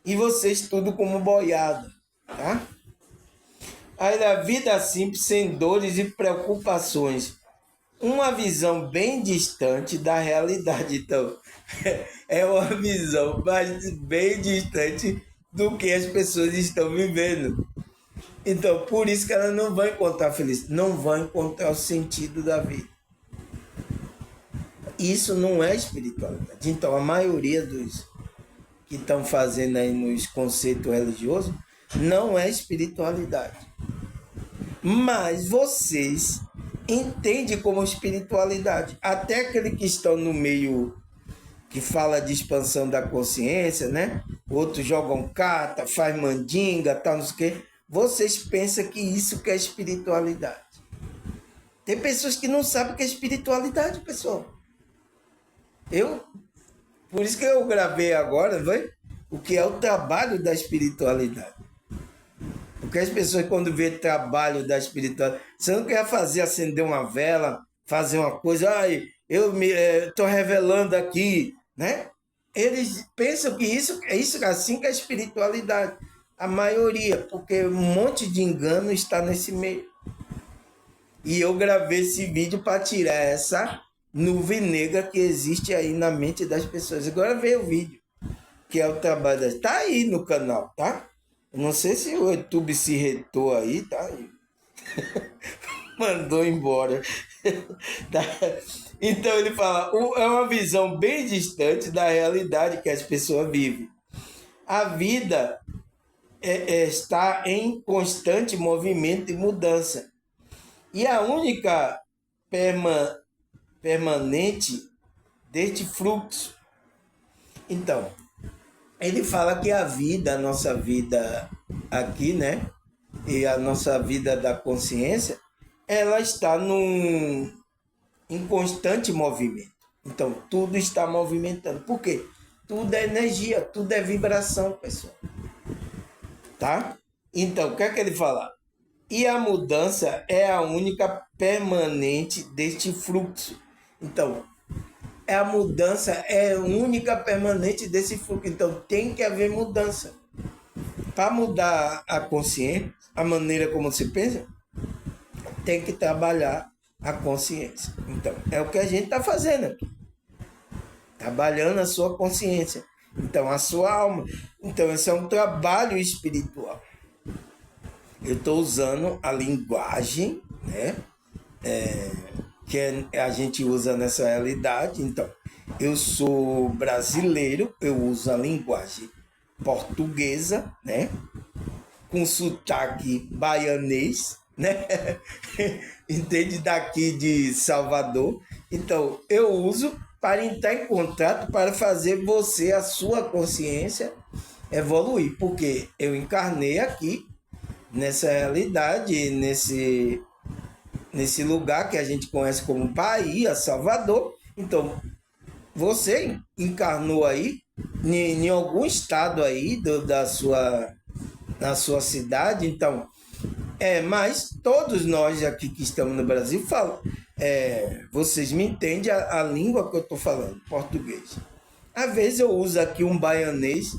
E vocês tudo como boiada, tá? Aí na vida simples, sem dores e preocupações. Uma visão bem distante da realidade. Então, é uma visão bem distante do que as pessoas estão vivendo. Então, por isso que elas não vão encontrar felicidade, não vão encontrar o sentido da vida. Isso não é espiritualidade. Então, a maioria dos que estão fazendo aí nos conceitos religiosos não é espiritualidade. Mas vocês entendem como espiritualidade. Até aqueles que estão no meio que fala de expansão da consciência, né? Outros jogam carta, faz mandinga, tal, não sei o quê. Vocês pensam que isso que é espiritualidade. Tem pessoas que não sabem o que é espiritualidade, pessoal. Por isso que eu gravei agora, vai? O que é o trabalho da espiritualidade. Porque as pessoas, quando vê trabalho da espiritualidade, você não quer acender uma vela, fazer uma coisa, eu estou revelando aqui, né? Eles pensam que isso assim que é espiritualidade. A maioria, porque um monte de engano está nesse meio. E eu gravei esse vídeo para tirar essa nuvem negra que existe aí na mente das pessoas. Agora veio o vídeo, que é o trabalho das... Tá aí no canal, tá? Eu não sei se o YouTube se retou aí, tá aí. Mandou embora. Tá? Então ele fala, é uma visão bem distante da realidade que as pessoas vivem. A vida está em constante movimento e mudança. E a única permanente deste fluxo. Então, ele fala que a vida, a nossa vida aqui, né? E a nossa vida da consciência, ela está em constante movimento. Então, tudo está movimentando. Por quê? Tudo é energia, tudo é vibração, pessoal. Tá? Então, o que é que ele fala? E a mudança é a única permanente deste fluxo. Então, a mudança é a única permanente desse fluxo. Então, tem que haver mudança. Para mudar a consciência, a maneira como você pensa, tem que trabalhar a consciência. Então, é o que a gente está fazendo aqui. Trabalhando a sua consciência. Então, a sua alma. Então, esse é um trabalho espiritual. Eu estou usando a linguagem, né? Que a gente usa nessa realidade. Então, eu sou brasileiro, eu uso a linguagem portuguesa, né? Com sotaque baianês, né? Entende? Daqui de Salvador. Então, eu uso para entrar em contato, para fazer você, a sua consciência, evoluir. Porque eu encarnei aqui, nessa realidade, nesse lugar que a gente conhece como Bahia, Salvador. Então, você encarnou aí, em algum estado aí na sua cidade. Então, mas todos nós aqui que estamos no Brasil falam, vocês me entendem a língua que eu estou falando, português. Às vezes eu uso aqui um baianês,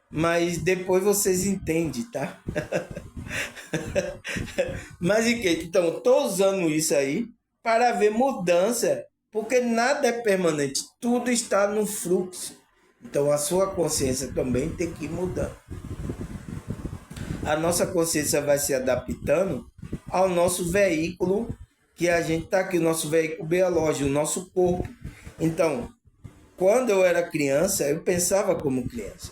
mas depois vocês entendem, tá? Mas então, estou usando isso aí para ver mudança, porque nada é permanente, tudo está no fluxo. Então, a sua consciência também tem que ir mudando. A nossa consciência vai se adaptando ao nosso veículo, que a gente está aqui, o nosso veículo biológico, o nosso corpo. Então, quando eu era criança, eu pensava como criança.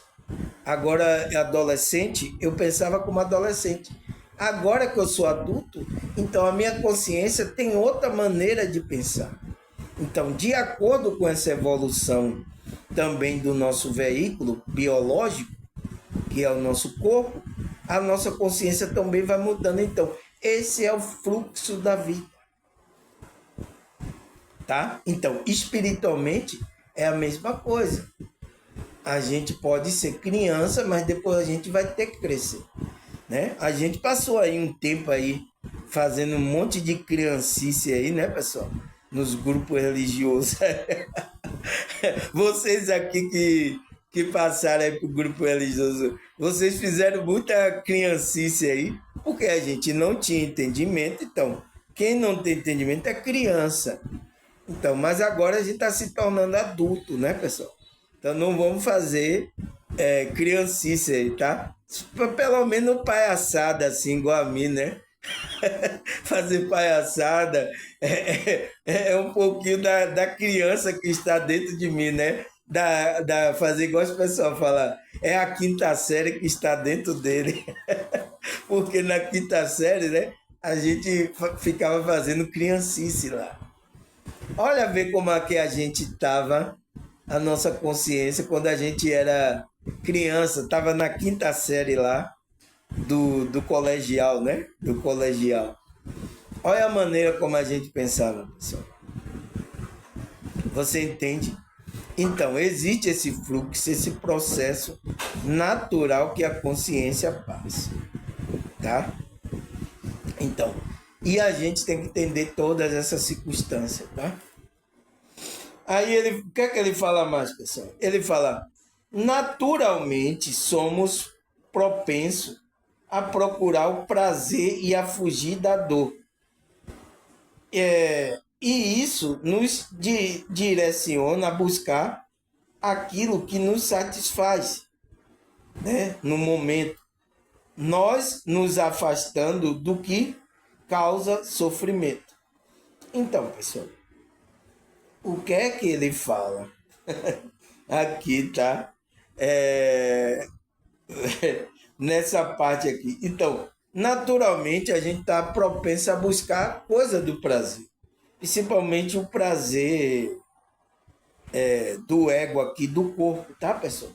Agora, adolescente, eu pensava como adolescente. Agora que eu sou adulto, então a minha consciência tem outra maneira de pensar. Então, de acordo com essa evolução também do nosso veículo biológico, que é o nosso corpo, a nossa consciência também vai mudando. Então, esse é o fluxo da vida. Tá? Então, espiritualmente é a mesma coisa. A gente pode ser criança, mas depois a gente vai ter que crescer, né? A gente passou aí um tempo aí fazendo um monte de criancice aí, né, pessoal? Nos grupos religiosos. Vocês aqui que passaram aí pro grupo religioso, vocês fizeram muita criancice aí, porque a gente não tinha entendimento. Então, quem não tem entendimento é criança. Então, mas agora a gente está se tornando adulto, né, pessoal? Então não vamos fazer criancice aí, tá? Pelo menos palhaçada, assim, igual a mim, né? Fazer palhaçada é um pouquinho da criança que está dentro de mim, né? Fazer igual o pessoal fala, é a quinta série que está dentro dele. Porque na quinta série, né? A gente ficava fazendo criancice lá. Olha ver como é que a gente estava, a nossa consciência, quando a gente era criança, estava na quinta série lá do colegial, né? Do colegial. Olha a maneira como a gente pensava, pessoal. Você entende? Então, existe esse fluxo, esse processo natural que a consciência passa, tá? Então, e a gente tem que entender todas essas circunstâncias, tá? Aí o que é que ele fala mais, pessoal? Ele fala, naturalmente somos propensos a procurar o prazer e a fugir da dor. E isso nos direciona a buscar aquilo que nos satisfaz, né? No momento. Nós nos afastando do que causa sofrimento. Então, pessoal, o que é que ele fala? Aqui, tá? Nessa parte aqui. Então, naturalmente, a gente está propenso a buscar coisa do prazer. Principalmente o prazer do ego aqui, do corpo, tá, pessoal?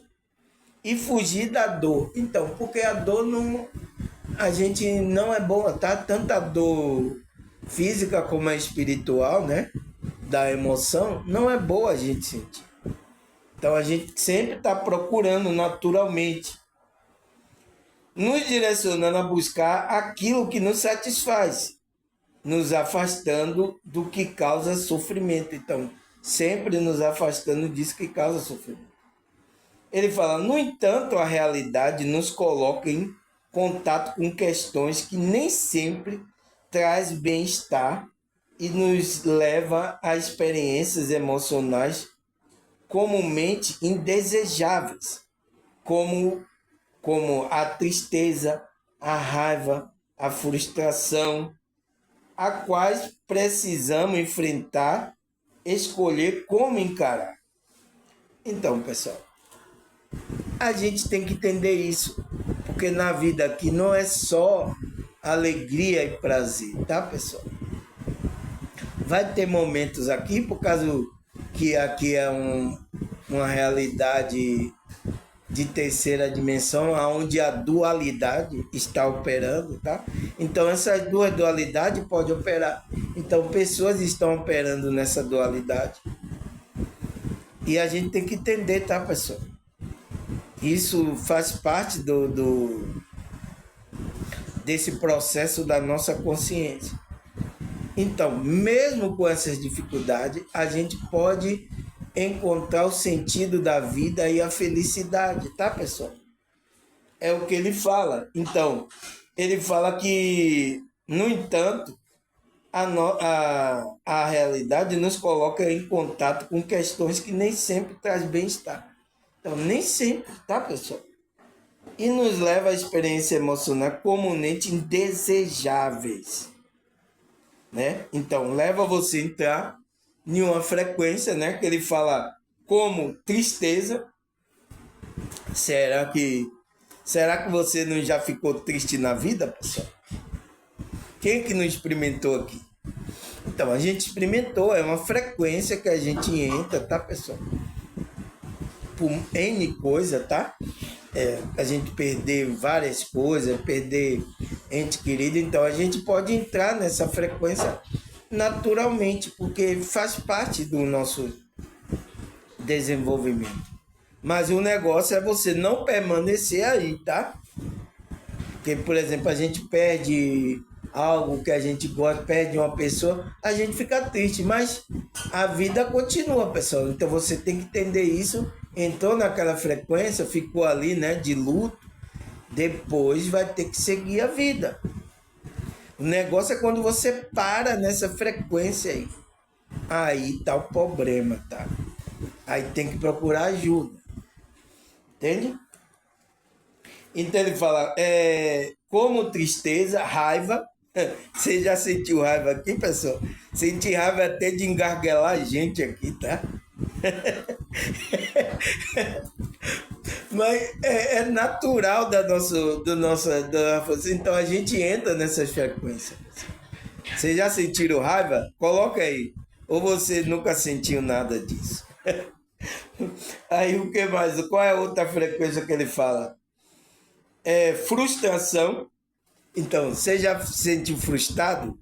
E fugir da dor. Então, porque a dor não... A gente não é boa, tá? Tanto a dor física como a espiritual, né? Da emoção, não é boa a gente sentir. Então a gente sempre está procurando naturalmente, nos direcionando a buscar aquilo que nos satisfaz, nos afastando do que causa sofrimento. Então, sempre nos afastando disso que causa sofrimento. Ele fala, no entanto, a realidade nos coloca em contato com questões que nem sempre traz bem-estar e nos leva a experiências emocionais comumente indesejáveis, como a tristeza, a raiva, a frustração, a quais precisamos enfrentar, escolher como encarar. Então, pessoal, a gente tem que entender isso, porque na vida aqui não é só alegria e prazer, tá, pessoal? Vai ter momentos aqui, por causa que aqui é uma realidade de terceira dimensão, onde a dualidade está operando, tá? Então, essas duas dualidades podem operar. Então, pessoas estão operando nessa dualidade. E a gente tem que entender, tá, pessoal? Isso faz parte desse processo da nossa consciência. Então, mesmo com essas dificuldades, a gente pode encontrar o sentido da vida e a felicidade, tá, pessoal? É o que ele fala. Então, ele fala que, no entanto, a realidade nos coloca em contato com questões que nem sempre traz bem-estar. Então, nem sempre, tá, pessoal? E nos leva a experiências emocionais comumente indesejáveis, né? Então, leva você a entrar em uma frequência, né? Que ele fala como tristeza. Será que você não já ficou triste na vida, pessoal? Quem que não experimentou aqui? Então, a gente experimentou, é uma frequência que a gente entra, tá, pessoal? Por N coisa, tá? A gente perder várias coisas, perder ente querido, então a gente pode entrar nessa frequência naturalmente, porque faz parte do nosso desenvolvimento. Mas o negócio é você não permanecer aí, tá? Porque, por exemplo, a gente perde algo que a gente gosta, perde uma pessoa, a gente fica triste, mas a vida continua, pessoal. Então você tem que entender isso. Entrou naquela frequência, ficou ali, né, de luto, depois vai ter que seguir a vida. O negócio é quando você para nessa frequência aí. Aí tá o problema, tá? Aí tem que procurar ajuda. Entende? Então ele fala, como tristeza, raiva. Você já sentiu raiva aqui, pessoal? Senti raiva até de engarguelar a gente aqui, tá? Mas é natural então a gente entra nessas frequências. Vocês já sentiram raiva? Coloca aí. Ou você nunca sentiu nada disso? Aí o que mais? Qual é a outra frequência que ele fala? Frustração. Então, você já se sentiu frustrado?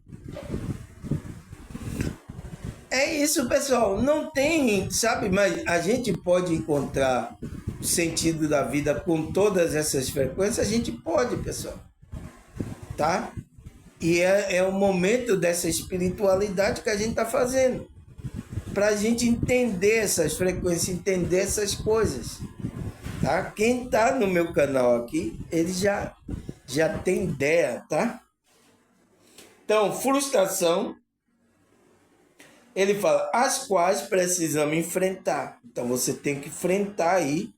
É isso, pessoal. Não tem, sabe? Mas a gente pode encontrar o sentido da vida com todas essas frequências? A gente pode, pessoal. Tá? E é o momento dessa espiritualidade que a gente está fazendo. Para a gente entender essas frequências, entender essas coisas. Tá? Quem está no meu canal aqui, ele já tem ideia, tá? Então, frustração, ele fala, as quais precisamos enfrentar. Então, você tem que enfrentar aí,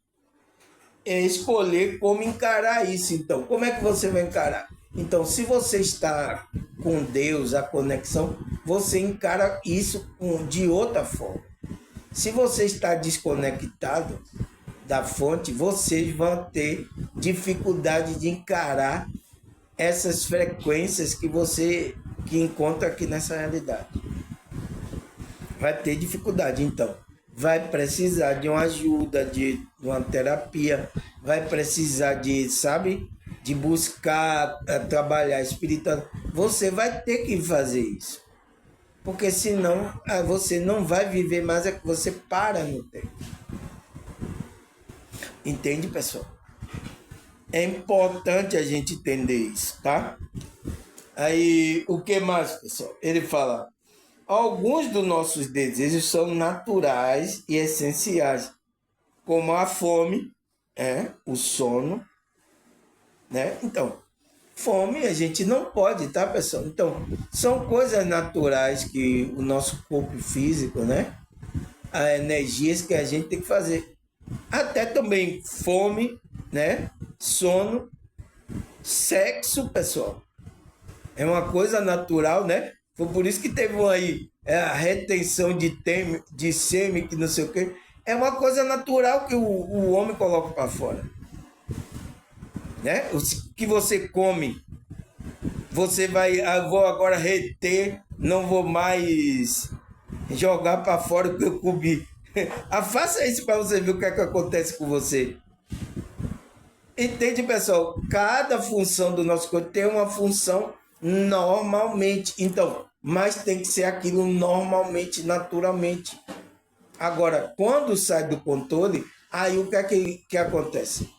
escolher como encarar isso. Então, como é que você vai encarar? Então, se você está com Deus, a conexão, você encara isso de outra forma. Se você está desconectado da fonte, vocês vão ter dificuldade de encarar essas frequências que você encontra aqui nessa realidade. Vai ter dificuldade, então. Vai precisar de uma ajuda, de uma terapia, vai precisar de, sabe, de buscar trabalhar espiritual. Você vai ter que fazer isso. Porque senão você não vai viver mais, é que você para no tempo. Entende, pessoal? É importante a gente entender isso, tá? Aí, o que mais, pessoal? Ele fala, alguns dos nossos desejos são naturais e essenciais, como a fome, o sono, né? Então, Fome a gente não pode, tá, pessoal? Então, são coisas naturais que o nosso corpo físico, né? As energias que a gente tem que fazer. Até também fome, né? Sono, sexo, pessoal. É uma coisa natural, né? Foi por isso que teve aí a retenção de sêmen, que não sei o quê. É uma coisa natural que o homem coloca para fora, né? O que você come, você vai, vou agora reter, não vou mais jogar para fora o que eu comi. Faça isso para você ver o que é que acontece com você. Entende, pessoal? Cada função do nosso corpo tem uma função normalmente. Então, mas tem que ser aquilo normalmente, naturalmente. Agora, quando sai do controle, aí o que é que acontece?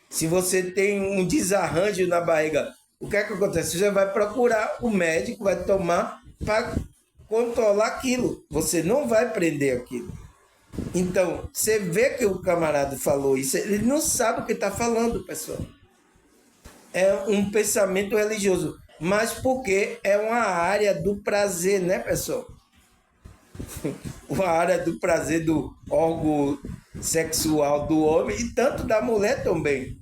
Se você tem um desarranjo na barriga, o que é que acontece? Você vai procurar o médico, vai tomar para controlar aquilo. Você não vai prender aquilo. Então, você vê que o camarada falou isso, ele não sabe o que está falando, pessoal. É um pensamento religioso, mas porque é uma área do prazer, né, pessoal? Uma área do prazer do órgão sexual do homem e tanto da mulher também.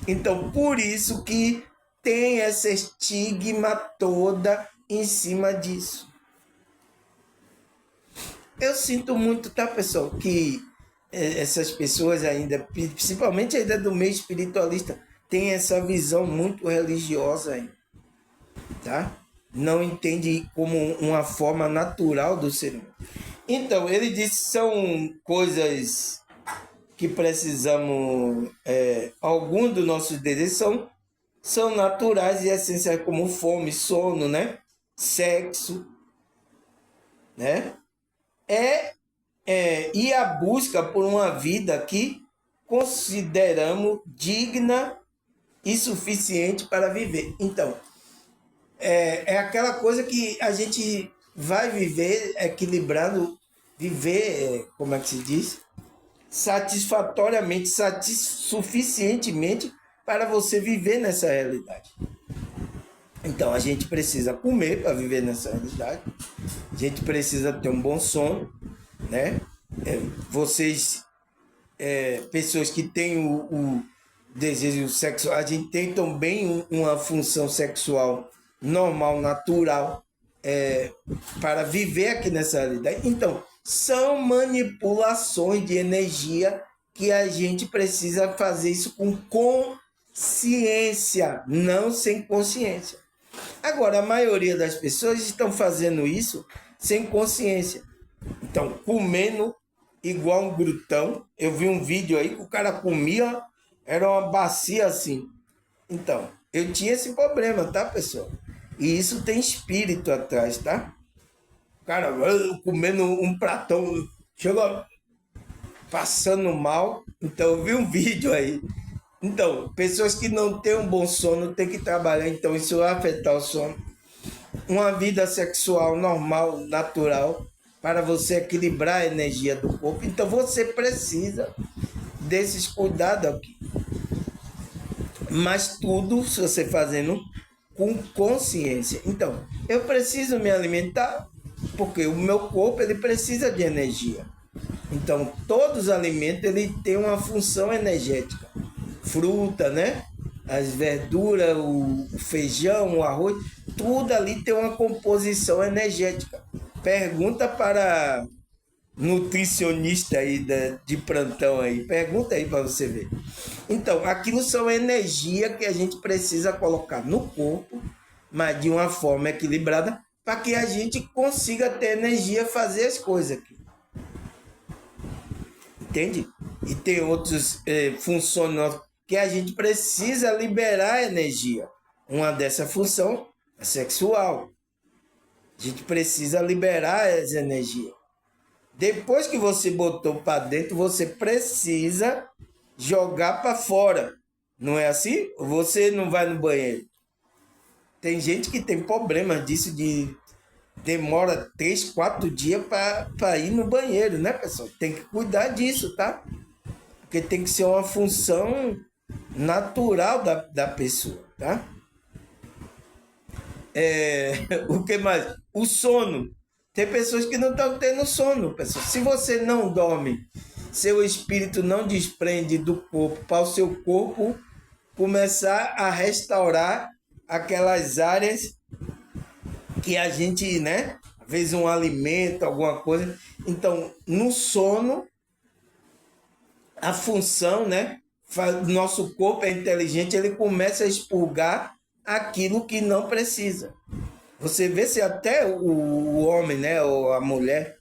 Então, por isso que tem essa estigma toda em cima disso. Eu sinto muito, tá, pessoal, que essas pessoas ainda, principalmente ainda do meio espiritualista, têm essa visão muito religiosa ainda, tá? Não entende como uma forma natural do ser humano. Então, ele disse que são coisas que precisamos, alguns dos nossos desejos são naturais e essenciais, como fome, sono, né? Sexo, né? E a busca por uma vida que consideramos digna e suficiente para viver. Então, é aquela coisa que a gente vai viver equilibrando, viver, como é que se diz? Satisfatoriamente, suficientemente para você viver nessa realidade. Então, a gente precisa comer para viver nessa realidade. A gente precisa ter um bom sono, né? Vocês, pessoas que têm o desejo sexual, a gente tem também uma função sexual normal, natural, para viver aqui nessa realidade. Então, são manipulações de energia que a gente precisa fazer isso com consciência, não sem consciência. Agora, a maioria das pessoas estão fazendo isso sem consciência. Então, comendo igual um glutão. Eu vi um vídeo aí que o cara comia, era uma bacia assim. Então, eu tinha esse problema, tá, pessoal? E isso tem espírito atrás, tá? O cara comendo um pratão, chegou passando mal. Então, eu vi um vídeo aí. Então, pessoas que não têm um bom sono têm que trabalhar, então isso vai afetar o sono. Uma vida sexual normal, natural, para você equilibrar a energia do corpo. Então, você precisa desses cuidados aqui. Mas tudo, se você fazendo com consciência. Então, eu preciso me alimentar, porque o meu corpo ele precisa de energia. Então, todos os alimentos ele tem uma função energética. Fruta, né? As verduras, o feijão, o arroz, tudo ali tem uma composição energética. Pergunta para nutricionista aí de plantão aí, pergunta aí para você ver. Então, aquilo são energia que a gente precisa colocar no corpo, mas de uma forma equilibrada, para que a gente consiga ter energia fazer as coisas aqui. Entende? E tem outras funções que a gente precisa liberar energia. Uma dessa função é sexual. A gente precisa liberar as energias. Depois que você botou para dentro, você precisa jogar para fora. Não é assim? Você não vai no banheiro. Tem gente que tem problema disso de demora 3, 4 dias para ir no banheiro, né, pessoal? Tem que cuidar disso, tá? Porque tem que ser uma função natural da pessoa, tá? O que mais? O sono. Tem pessoas que não estão tendo sono, pessoal. Se você não dorme, seu espírito não desprende do corpo para o seu corpo começar a restaurar aquelas áreas que a gente, né? Às vezes um alimento, alguma coisa. Então, no sono, a função, né? Nosso corpo é inteligente, ele começa a expurgar aquilo que não precisa. Você vê se até o homem, né, ou a mulher,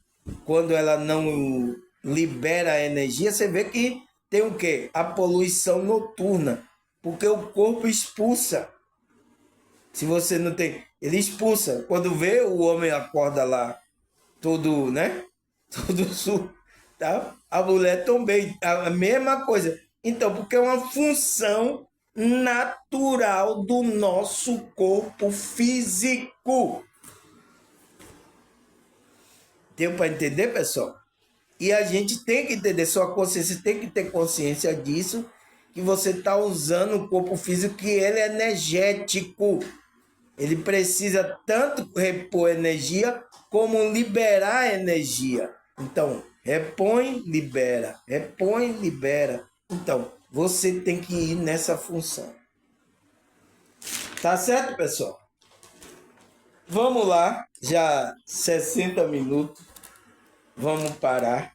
quando ela não libera a energia, você vê que tem o quê? A poluição noturna, porque o corpo expulsa. Se você não tem, ele expulsa. Quando vê o homem acorda lá todo, né? Todo sul, tá? A mulher também, a mesma coisa. Então, porque é uma função natural do nosso corpo físico. Deu para entender, pessoal? E a gente tem que entender, sua consciência tem que ter consciência disso, que você está usando o corpo físico, que ele é energético. Ele precisa tanto repor energia, como liberar energia. Então, repõe, libera. Repõe, libera. Então, você tem que ir nessa função. Tá certo, pessoal? Vamos lá. Já 60 minutos. Vamos parar,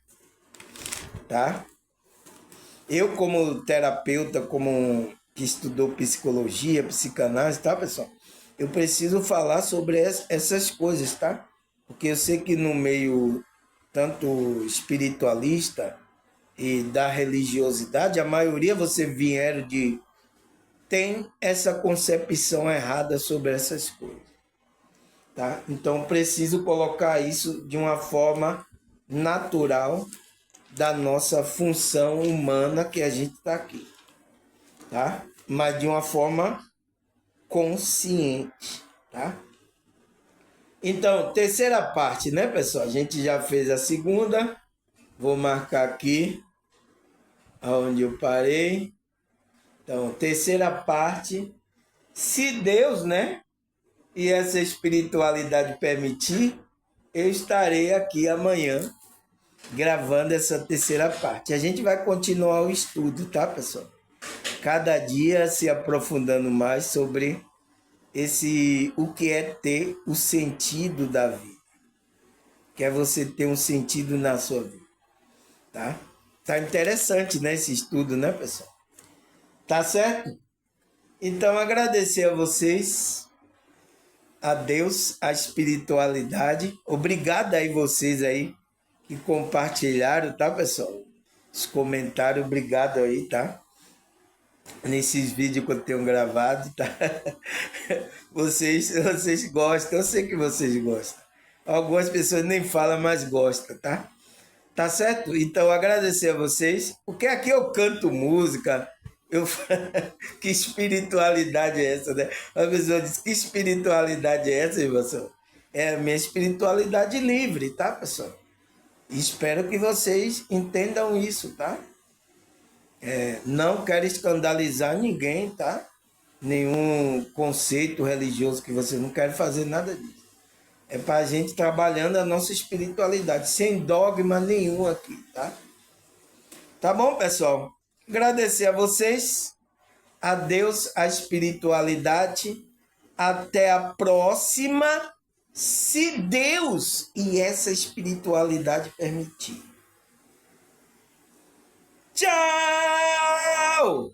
tá? Eu, como terapeuta, como que estudou psicologia, psicanálise, tá, pessoal? Eu preciso falar sobre essas coisas, tá? Porque eu sei que no meio tanto espiritualista e da religiosidade, a maioria você vieram de tem essa concepção errada sobre essas coisas, tá? Então preciso colocar isso de uma forma natural da nossa função humana que a gente está aqui, tá? Mas de uma forma consciente, tá? Então, terceira parte, né, pessoal? A gente já fez a segunda. Vou marcar aqui onde eu parei. Então, terceira parte. Se Deus, né, e essa espiritualidade permitir, eu estarei aqui amanhã gravando essa terceira parte. A gente vai continuar o estudo, tá, pessoal? Cada dia se aprofundando mais sobre o que é ter o sentido da vida. Que é você ter um sentido na sua vida, tá? Tá interessante, né, esse estudo, né, pessoal? Tá certo? Então, agradecer a vocês, a Deus, a espiritualidade. Obrigado aí vocês aí que compartilharam, tá, pessoal? Os comentários, obrigado aí, tá? Nesses vídeos que eu tenho gravado, tá? Vocês gostam, eu sei que vocês gostam. Algumas pessoas nem falam, mas gostam, tá? Tá certo? Então, agradecer a vocês, porque aqui eu canto música, eu... que espiritualidade é essa, né? A pessoa diz, que espiritualidade é essa, pessoal? É a minha espiritualidade livre, tá, pessoal? Espero que vocês entendam isso, tá? Não quero escandalizar ninguém, tá? Nenhum conceito religioso que você não quer fazer nada disso. É para a gente trabalhando a nossa espiritualidade, sem dogma nenhum aqui, tá? Tá bom, pessoal? Agradecer a vocês, a Deus, a espiritualidade. Até a próxima, se Deus e essa espiritualidade permitir. Tchau!